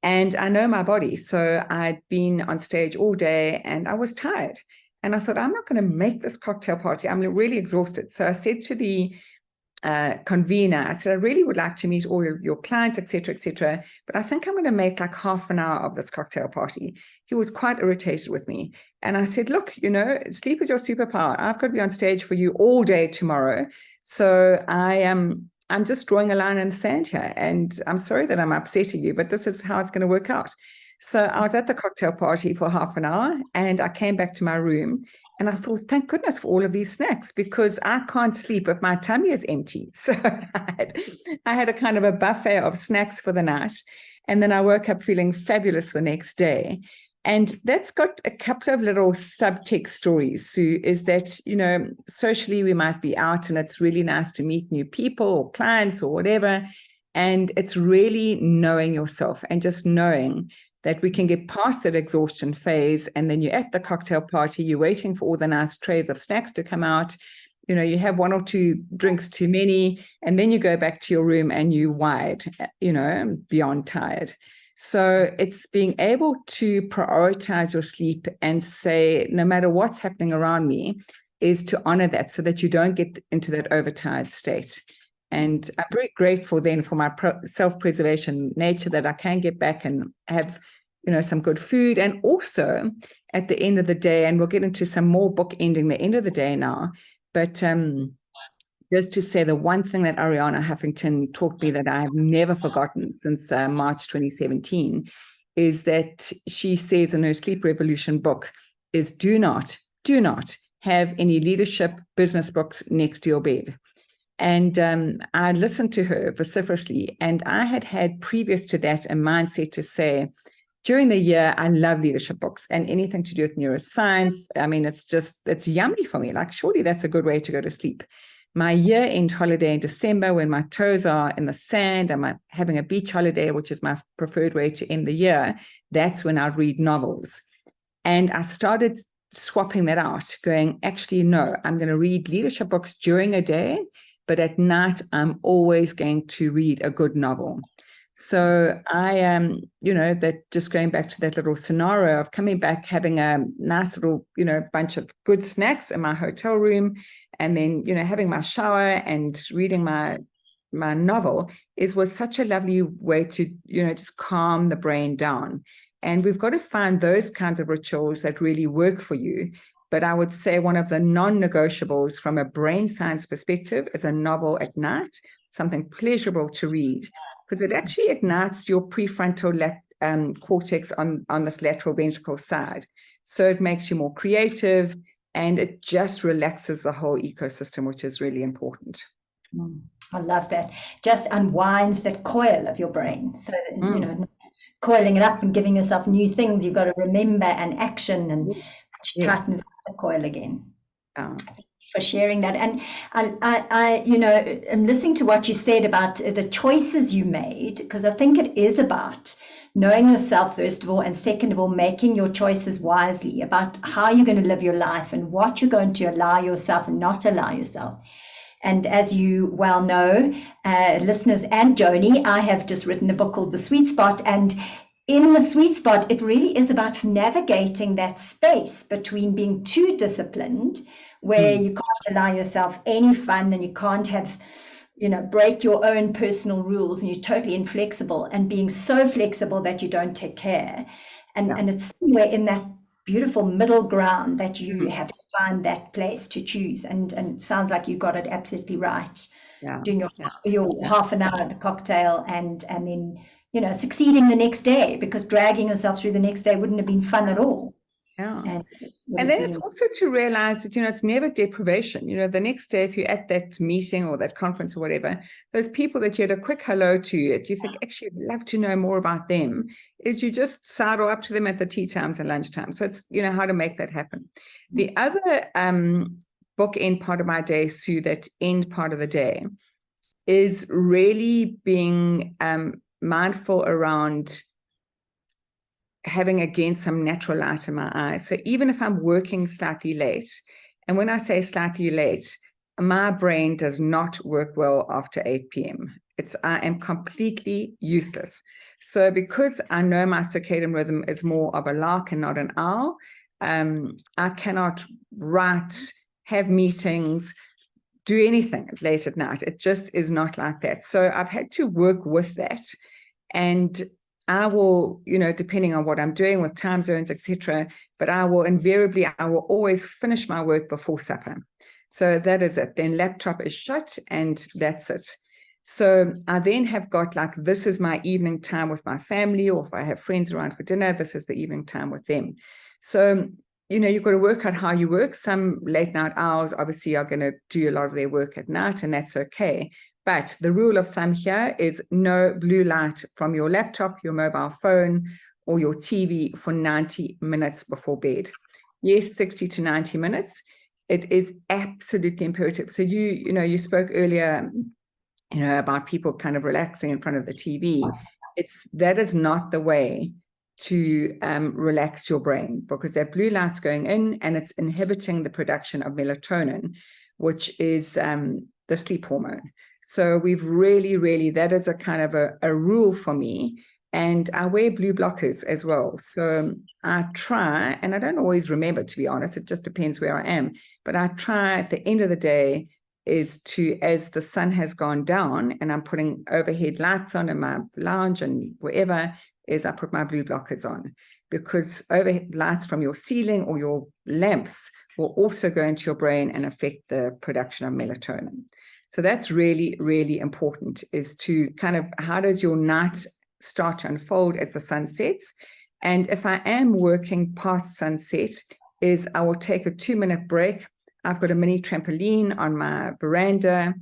And I know my body. So I'd been on stage all day and I was tired. And I thought, I'm not going to make this cocktail party. I'm really exhausted. So I said to the convener, I said, I really would like to meet all your clients, etc., but I think I'm going to make like half an hour of this cocktail party. He was quite irritated with me. And I said, look, sleep is your superpower. I've got to be on stage for you all day tomorrow. So I'm just drawing a line in the sand here. And I'm sorry that I'm upsetting you, but this is how it's going to work out. So I was at the cocktail party for half an hour, and I came back to my room. And I thought, thank goodness for all of these snacks, because I can't sleep if my tummy is empty. So I had a kind of a buffet of snacks for the night. And then I woke up feeling fabulous the next day. And that's got a couple of little subtext stories, Sue, is that, socially we might be out and it's really nice to meet new people or clients or whatever. And it's really knowing yourself and just knowing that we can get past that exhaustion phase. And then you're at the cocktail party, you're waiting for all the nice trays of snacks to come out. You have one or two drinks too many, and then you go back to your room and you wired, beyond tired. So it's being able to prioritize your sleep and say, no matter what's happening around me, is to honor that so that you don't get into that overtired state. And I'm very grateful then for my self-preservation nature, that I can get back and have, some good food. And also at the end of the day, and we'll get into some more book ending the end of the day now, but just to say, the one thing that Ariana Huffington taught me that I have never forgotten since March 2017 is that she says in her Sleep Revolution book is do not have any leadership business books next to your bed. And I listened to her vociferously, and I had previous to that a mindset to say, during the year, I love leadership books and anything to do with neuroscience. I mean, it's yummy for me. Like, surely that's a good way to go to sleep. My year-end holiday in December, when my toes are in the sand, I'm having a beach holiday, which is my preferred way to end the year. That's when I read novels. And I started swapping that out, going, actually, no, I'm going to read leadership books during a day, but at night, I'm always going to read a good novel. So I am, that just going back to that little scenario of coming back, having a nice little, bunch of good snacks in my hotel room, and then, having my shower and reading my novel was such a lovely way to, just calm the brain down. And we've got to find those kinds of rituals that really work for you. But I would say one of the non-negotiables from a brain science perspective is a novel at night, something pleasurable to read, because it actually ignites your prefrontal cortex on this lateral ventral side. So it makes you more creative, and it just relaxes the whole ecosystem, which is really important. I love that. Just unwinds that coil of your brain. So, coiling it up and giving yourself new things, you've got to remember and action, and tightens the coil again. For sharing that. And I'm listening to what you said about the choices you made, because I think it is about knowing yourself, first of all, and second of all, making your choices wisely about how you're going to live your life and what you're going to allow yourself and not allow yourself. And as you well know, listeners and Joni, I have just written a book called The Sweet Spot. And in The Sweet Spot, it really is about navigating that space between being too disciplined, where you can't allow yourself any fun and you can't have, break your own personal rules and you're totally inflexible, and being so flexible that you don't take care. And it's somewhere in that beautiful middle ground that you have to find that place to choose. And it sounds like you got it absolutely right. Doing your half an hour at the cocktail and then, succeeding the next day, because dragging yourself through the next day wouldn't have been fun at all. And then it's also to realize that, it's never deprivation. The next day, if you're at that meeting or that conference or whatever, those people that you had a quick hello to, you think, actually, I'd love to know more about them, is you just sidle up to them at the tea times and lunchtime. So it's, how to make that happen. The other bookend part of my day, Sue, that end part of the day, is really being mindful around having, again, some natural light in my eyes. So even if I'm working slightly late, and when I say slightly late, my brain does not work well after 8 p.m. I am completely useless. So because I know my circadian rhythm is more of a lark and not an owl, I cannot write, have meetings, do anything late at night. It just is not like that. So I've had to work with that. And I will, depending on what I'm doing with time zones, etc., but I will always finish my work before supper. So that is it. Then laptop is shut and that's it. So I then have got this is my evening time with my family, or if I have friends around for dinner, this is the evening time with them. So, you've got to work out how you work. Some late night owls obviously are going to do a lot of their work at night, and that's okay. But the rule of thumb here is no blue light from your laptop, your mobile phone, or your TV for 90 minutes before bed. Yes, 60 to 90 minutes. It is absolutely imperative. So you spoke earlier, about people kind of relaxing in front of the TV. That is not the way to relax your brain, because that blue light's going in and it's inhibiting the production of melatonin, which is the sleep hormone. So we've really, that is a kind of a rule for me. And I wear blue blockers as well. So I try, and I don't always remember, to be honest, it just depends where I am, but I try at the end of the day is to, as the sun has gone down and I'm putting overhead lights on in my lounge and wherever, is I put my blue blockers on, because overhead lights from your ceiling or your lamps will also go into your brain and affect the production of melatonin. So that's really, really important, is to kind of, how does your night start to unfold as the sun sets? And if I am working past sunset, is I will take a 2-minute break. I've got a mini trampoline on my veranda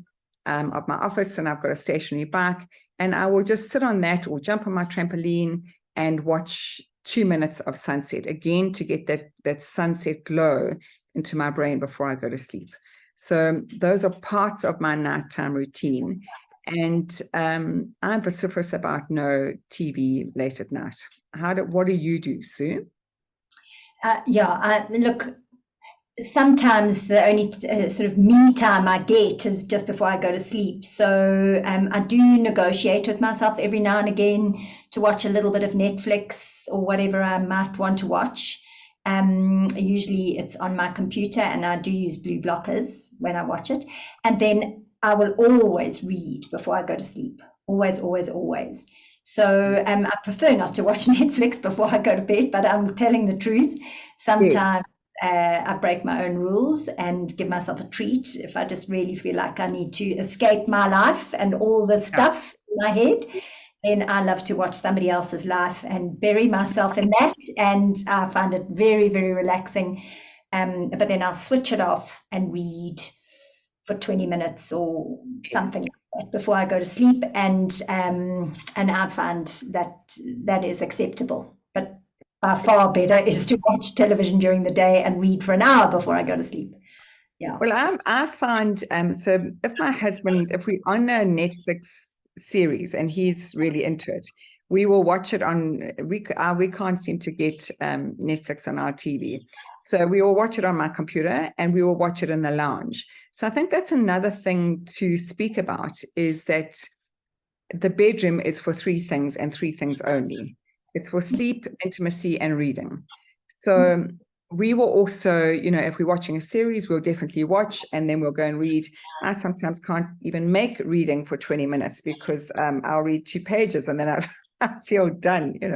of my office, and I've got a stationary bike, and I will just sit on that or jump on my trampoline and watch 2 minutes of sunset, again, to get that sunset glow into my brain before I go to sleep. So those are parts of my nighttime routine. And I'm vociferous about no TV late at night. What do you do, Sue? Look, sometimes the only sort of me time I get is just before I go to sleep. So I do negotiate with myself every now and again to watch a little bit of Netflix or whatever I might want to watch. Usually it's on my computer, and I do use blue blockers when I watch it. And then I will always read before I go to sleep. Always, always, always. So I prefer not to watch Netflix before I go to bed, but I'm telling the truth. Sometimes I break my own rules and give myself a treat if I just really feel like I need to escape my life and all the stuff in my head. Then I love to watch somebody else's life and bury myself in that, and I find it very, very relaxing. But then I'll switch it off and read for 20 minutes or something like that before I go to sleep, and I find that is acceptable. But by far better is to watch television during the day and read for an hour before I go to sleep. Yeah. Well, I find so if we're on a Netflix series and he's really into it, we will watch it on, we can't seem to get Netflix on our TV. So we will watch it on my computer and we will watch it in the lounge. So I think that's another thing to speak about, is that the bedroom is for three things and three things only. It's for sleep, intimacy, and reading. So we will also, if we're watching a series, we'll definitely watch and then we'll go and read. I sometimes can't even make reading for 20 minutes because I'll read 2 pages and then I feel done, So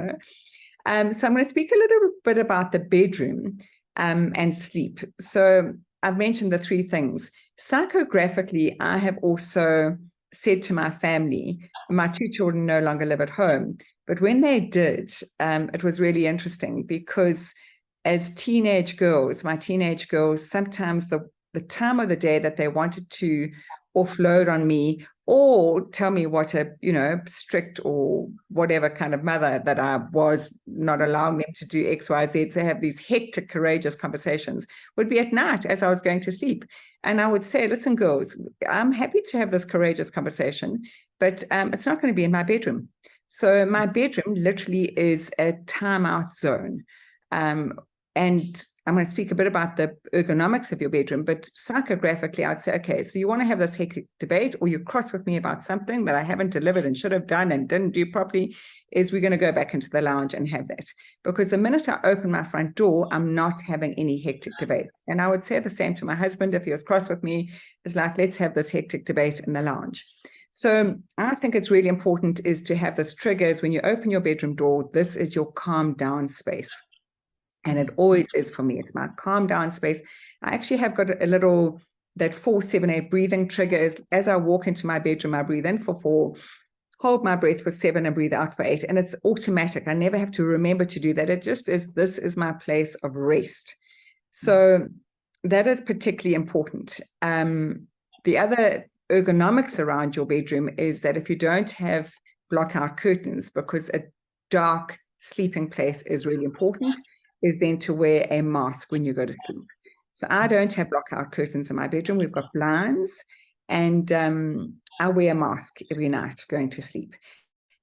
I'm going to speak a little bit about the bedroom and sleep. So I've mentioned the three things. Psychographically, I have also said to my family, my 2 children no longer live at home, but when they did, it was really interesting because as teenage girls, my teenage girls, sometimes the time of the day that they wanted to offload on me or tell me what a, strict or whatever kind of mother that I was, not allowing them to do X, Y, Z, to have these hectic, courageous conversations, would be at night as I was going to sleep. And I would say, listen, girls, I'm happy to have this courageous conversation, but it's not going to be in my bedroom. So my bedroom literally is a timeout zone. And I'm going to speak a bit about the ergonomics of your bedroom, but psychographically, I'd say, okay, so you want to have this hectic debate, or you're cross with me about something that I haven't delivered and should have done and didn't do properly, is we're going to go back into the lounge and have that. Because the minute I open my front door, I'm not having any hectic debates. And I would say the same to my husband if he was cross with me, is like, let's have this hectic debate in the lounge. So I think it's really important is to have this triggers when you open your bedroom door. This is your calm down space. And it always is for me. It's my calm down space. I actually have got a little, that 4-7-8 breathing trigger. As I walk into my bedroom, I breathe in for 4, hold my breath for 7 and breathe out for 8. And it's automatic. I never have to remember to do that. It just is, this is my place of rest. So that is particularly important. The other ergonomics around your bedroom is that if you don't have block out curtains, because a dark sleeping place is really important, is then to wear a mask when you go to sleep. So I don't have blackout curtains in my bedroom. We've got blinds, and I wear a mask every night going to sleep.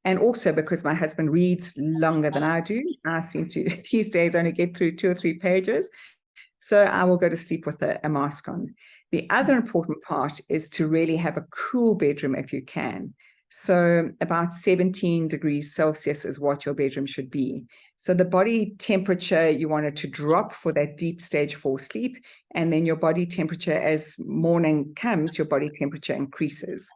And also because my husband reads longer than I do, I seem to these days only get through 2 or 3 pages. So I will go to sleep with a mask on. The other important part is to really have a cool bedroom if you can. So about 17 degrees Celsius is what your bedroom should be. So the body temperature, you want it to drop for that deep stage 4 sleep. And then your body temperature, as morning comes, your body temperature increases.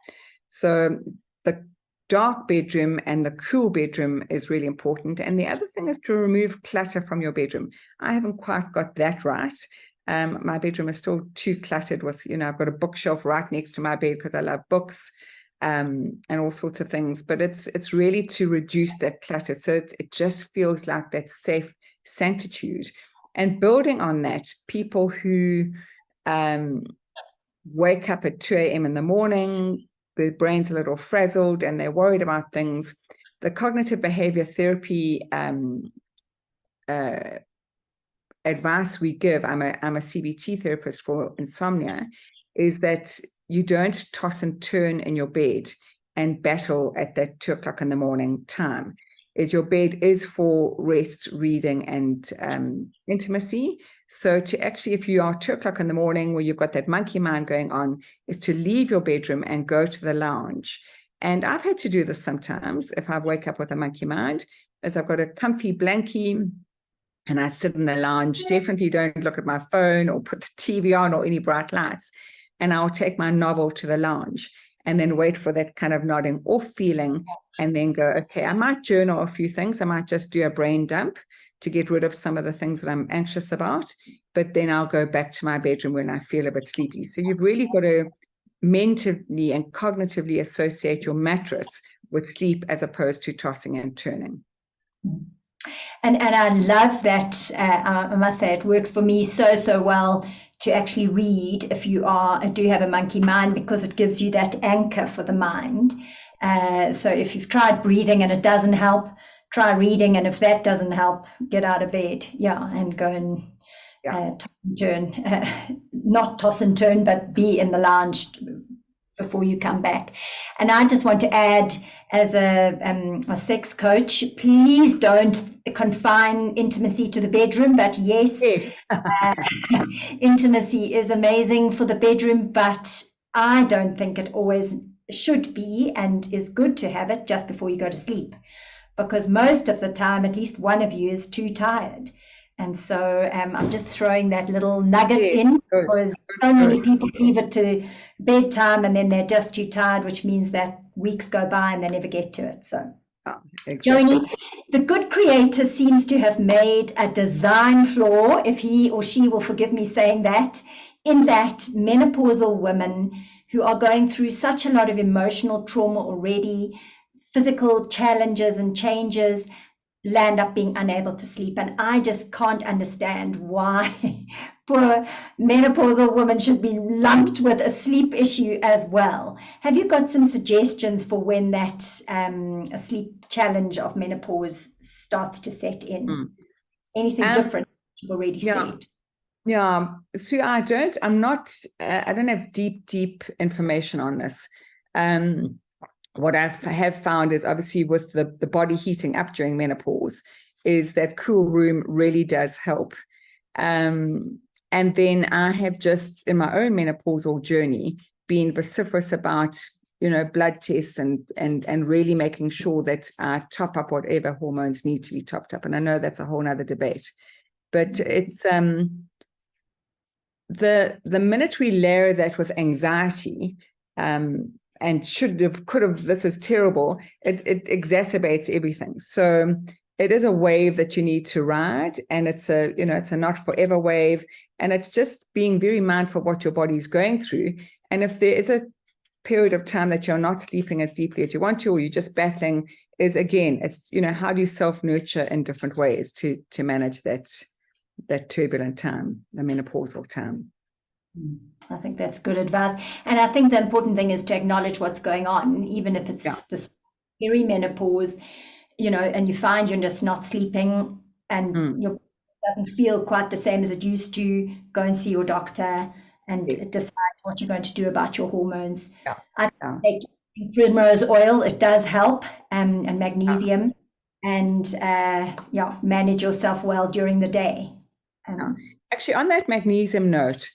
So the dark bedroom and the cool bedroom is really important. And the other thing is to remove clutter from your bedroom. I haven't quite got that right. My bedroom is still too cluttered with, I've got a bookshelf right next to my bed because I love books. And all sorts of things, but it's really to reduce that clutter. So it just feels like that safe sanctitude. And building on that, people who wake up at 2 a.m. in the morning, their brain's a little frazzled and they're worried about things. The cognitive behavior therapy advice we give, I'm a CBT therapist for insomnia, is that you don't toss and turn in your bed and battle at that 2 o'clock in the morning time. Is your bed is for rest, reading, and intimacy. So to actually, if you are 2 o'clock in the morning where you've got that monkey mind going on, is to leave your bedroom and go to the lounge. And I've had to do this sometimes if I wake up with a monkey mind, as I've got a comfy blankie and I sit in the lounge. Definitely don't look at my phone or put the TV on or any bright lights. And I'll take my novel to the lounge and then wait for that kind of nodding off feeling and then go, okay, I might journal a few things. I might just do a brain dump to get rid of some of the things that I'm anxious about, but then I'll go back to my bedroom when I feel a bit sleepy. So you've really got to mentally and cognitively associate your mattress with sleep as opposed to tossing and turning. And I love that. I must say it works for me so well to actually read if you do have a monkey mind, because it gives you that anchor for the mind. So if you've tried breathing and it doesn't help, try reading, and if that doesn't help, get out of bed, and go and toss and turn. Not toss and turn, but be in the lounge before you come back. And I just want to add, as a sex coach, please don't confine intimacy to the bedroom. But yes, intimacy is amazing for the bedroom, but I don't think it always should be and is good to have it just before you go to sleep, because most of the time, at least one of you is too tired. And so I'm just throwing that little nugget in, because so many people leave it to bedtime and then they're just too tired, which means that weeks go by and they never get to it. So, exactly. Joni, the good creator seems to have made a design flaw, if he or she will forgive me saying that, in that menopausal women who are going through such a lot of emotional trauma already, physical challenges and changes, land up being unable to sleep. And I just can't understand why poor menopausal women should be lumped with a sleep issue as well. Have you got some suggestions for when that sleep challenge of menopause starts to set in? Anything different you've already said? Yeah, so I don't have deep information on this. What I have found is, obviously with the body heating up during menopause, is that cool room really does help. And then I have just, in my own menopausal journey, been vociferous about, blood tests and really making sure that I top up whatever hormones need to be topped up. And I know that's a whole nother debate, but it's the minute we layer that with anxiety, and could have, this is terrible, it exacerbates everything. So it is a wave that you need to ride, and it's a not forever wave. And it's just being very mindful of what your body's going through. And if there is a period of time that you're not sleeping as deeply as you want to, or you're just battling, is again, it's, how do you self-nurture in different ways to manage that turbulent time, the menopausal time. I think that's good advice. And I think the important thing is to acknowledge what's going on, even if it's this perimenopause, and you find you're just not sleeping and your doesn't feel quite the same as it used to. Go and see your doctor and decide what you're going to do about your hormones. I take primrose oil, it does help, and magnesium, and manage yourself well during the day. Actually, on that magnesium note,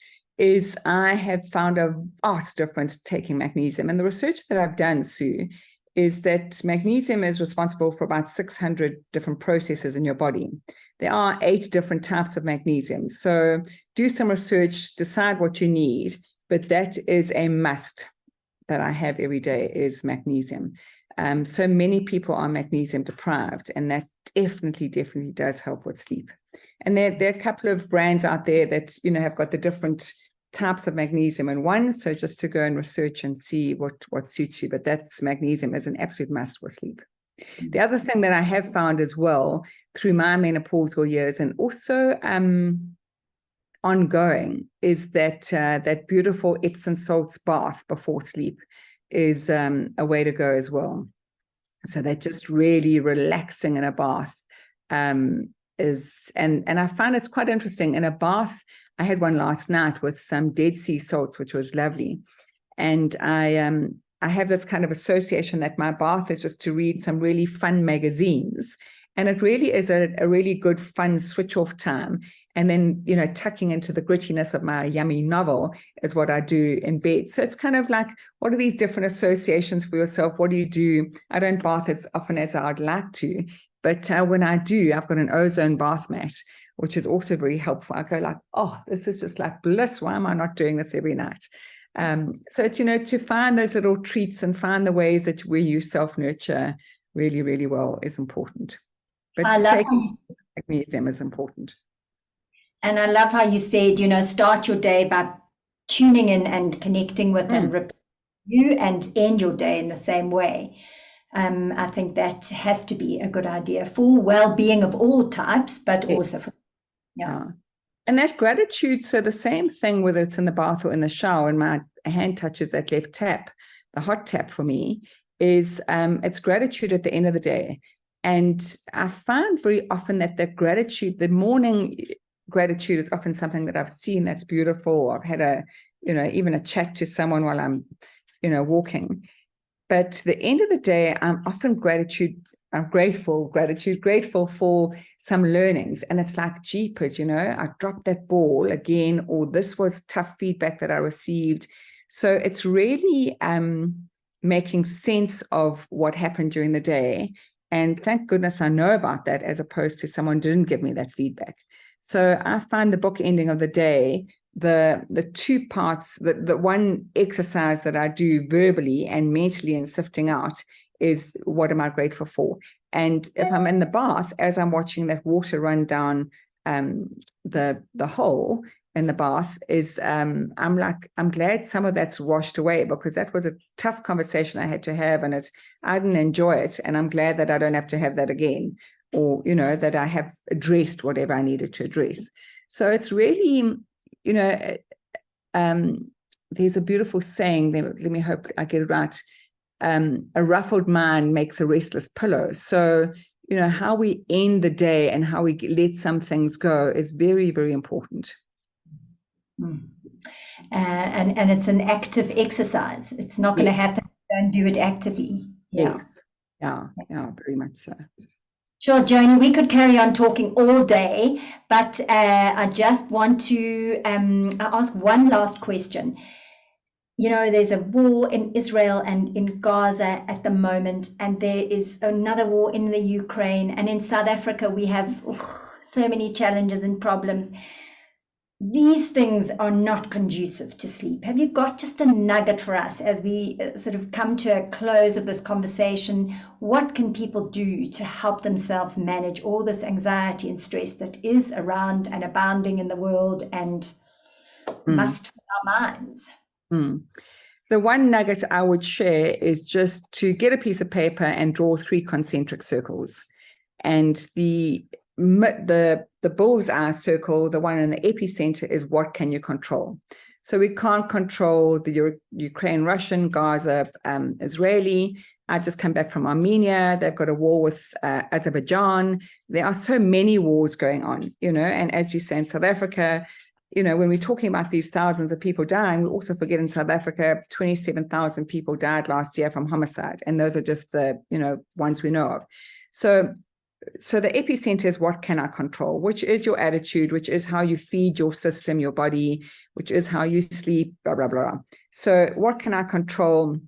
I have found a vast difference taking magnesium. And the research that I've done, Sue, is that magnesium is responsible for about 600 different processes in your body. There are 8 different types of magnesium. So do some research, decide what you need, but that is a must that I have every day, is magnesium. So many people are magnesium deprived, and that definitely does help with sleep. And there are a couple of brands out there that, have got the different types of magnesium in one. So just to go and research and see what suits you. But that's magnesium is an absolute must for sleep. The other thing that I have found as well through my menopausal years, and also ongoing, is that beautiful Epsom salts bath before sleep is a way to go as well. So that just really relaxing in a bath is, and I find it's quite interesting. In a bath, I had one last night with some Dead Sea salts, which was lovely. And I have this kind of association that my bath is just to read some really fun magazines. And it really is a really good, fun switch off time. And then, tucking into the grittiness of my yummy novel is what I do in bed. So it's kind of like, what are these different associations for yourself? What do you do? I don't bath as often as I'd like to. But when I do, I've got an ozone bath mat, which is also very helpful. I go like, oh, this is just like bliss. Why am I not doing this every night? So it's, to find those little treats and find the ways that where you self-nurture really, really well is important. But taking magnesium is important. And I love how you said, start your day by tuning in and connecting with and you, and end your day in the same way. I think that has to be a good idea for well-being of all types, but also for, And that gratitude, so the same thing, whether it's in the bath or in the shower, and my hand touches that left tap, the hot tap for me, is it's gratitude at the end of the day. And I find very often that the gratitude, the morning gratitude, is often something that I've seen that's beautiful. I've had even a chat to someone while I'm walking. But at the end of the day, I'm often grateful for some learnings. And it's like, jeepers, I dropped that ball again, or this was tough feedback that I received. So it's really making sense of what happened during the day. And thank goodness I know about that, as opposed to someone didn't give me that feedback. So I find the book ending of the day, the two parts, the one exercise that I do verbally and mentally and sifting out is, what am I grateful for? And if I'm in the bath, as I'm watching that water run down the hole in the bath, is I'm glad some of that's washed away, because that was a tough conversation I had to have, and I didn't enjoy it. And I'm glad that I don't have to have that again, or, that I have addressed whatever I needed to address. So it's really, there's a beautiful saying, let me hope I get it right. A ruffled mind makes a restless pillow. So, how we end the day and how we let some things go is very, very important. And it's an active exercise. It's not going to happen if you don't do it actively. Yes. Yeah, very much so. Sure, Joni, we could carry on talking all day, but I just want to ask one last question. There's a war in Israel and in Gaza at the moment, and there is another war in the Ukraine, and in South Africa we have so many challenges and problems. These things are not conducive to sleep. Have you got just a nugget for us as we sort of come to a close of this conversation? What can people do to help themselves manage all this anxiety and stress that is around and abounding in the world and must fill our minds? The one nugget I would share is just to get a piece of paper and draw 3 concentric circles. And the bullseye circle, the one in the epicenter, is what can you control? So we can't control the Ukraine, Russian, Gaza, Israeli. I just come back from Armenia. They've got a war with Azerbaijan. There are so many wars going on, and as you say, in South Africa, when we're talking about these thousands of people dying, we also forget in South Africa, 27,000 people died last year from homicide. And those are just the, ones we know of. So the epicenter is what can I control, which is your attitude, which is how you feed your system, your body, which is how you sleep, blah, blah, blah. So what can I control?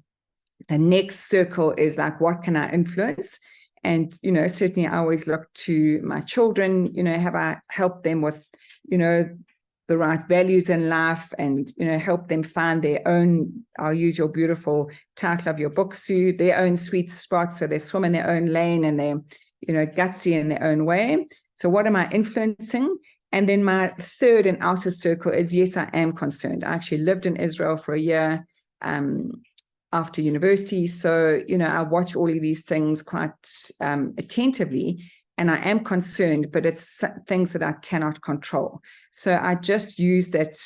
The next circle is like, what can I influence? And, certainly I always look to my children, have I helped them with, the right values in life, and, help them find their own, I'll use your beautiful title of your book, Sue, their own sweet spot. So they swim in their own lane and they're, gutsy in their own way. So what am I influencing? And then my third and outer circle is, yes, I am concerned. I actually lived in Israel for a year after university. So, I watch all of these things quite attentively. And I am concerned, but it's things that I cannot control. So I just use that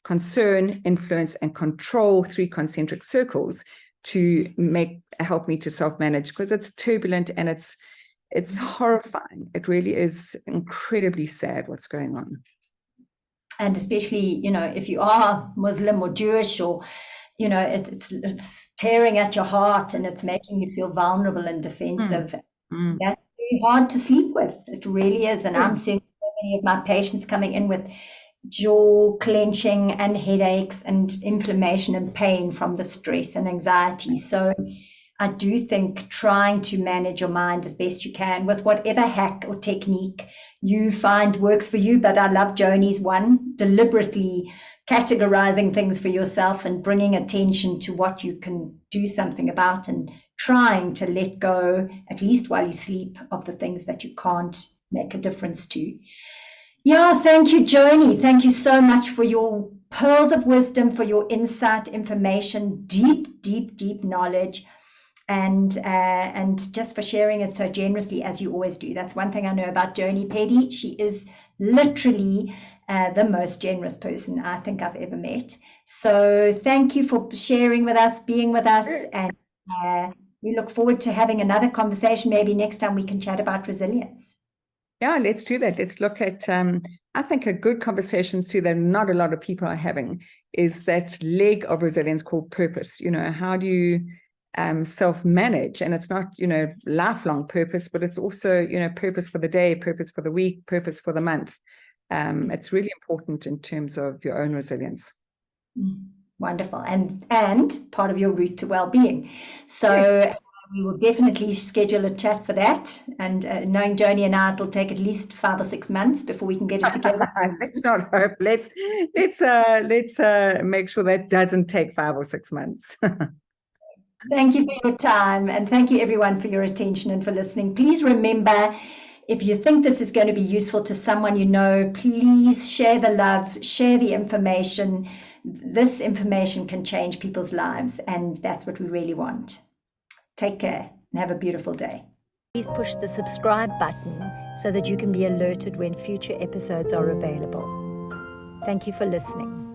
concern, influence, and control 3 concentric circles to help me to self-manage, because it's turbulent and it's horrifying. It really is incredibly sad what's going on. And especially, if you are Muslim or Jewish, or, it's tearing at your heart and it's making you feel vulnerable and defensive. That's very hard to sleep with. It really is. And I'm seeing so many of my patients coming in with jaw clenching and headaches and inflammation and pain from the stress and anxiety. So I do think trying to manage your mind as best you can with whatever hack or technique you find works for you. But I love Joni's one, deliberately categorizing things for yourself and bringing attention to what you can do something about, and trying to let go, at least while you sleep, of the things that you can't make a difference to. Yeah, thank you, Joni. Thank you so much for your pearls of wisdom, for your insight, information, deep, deep, deep knowledge, and just for sharing it so generously, as you always do. That's one thing I know about Joni Peddie. She is literally the most generous person I think I've ever met. So thank you for sharing with us, being with us, and we look forward to having another conversation. Maybe next time we can chat about resilience. Yeah, let's do that. Let's look at, I think a good conversation too that not a lot of people are having is that leg of resilience called purpose. How do you self-manage? And it's not, lifelong purpose, but it's also, purpose for the day, purpose for the week, purpose for the month. It's really important in terms of your own resilience. Wonderful. And part of your route to well-being. So Yes. We will definitely schedule a chat for that. And knowing Joni and I, it'll take at least 5 or 6 months before we can get it together. Let's not hope. Let's make sure that doesn't take 5 or 6 months. Thank you for your time, and thank you everyone for your attention and for listening. Please remember, if you think this is going to be useful to someone you know, please share the love, share the information. This information can change people's lives, and that's what we really want. Take care and have a beautiful day. Please push the subscribe button so that you can be alerted when future episodes are available. Thank you for listening.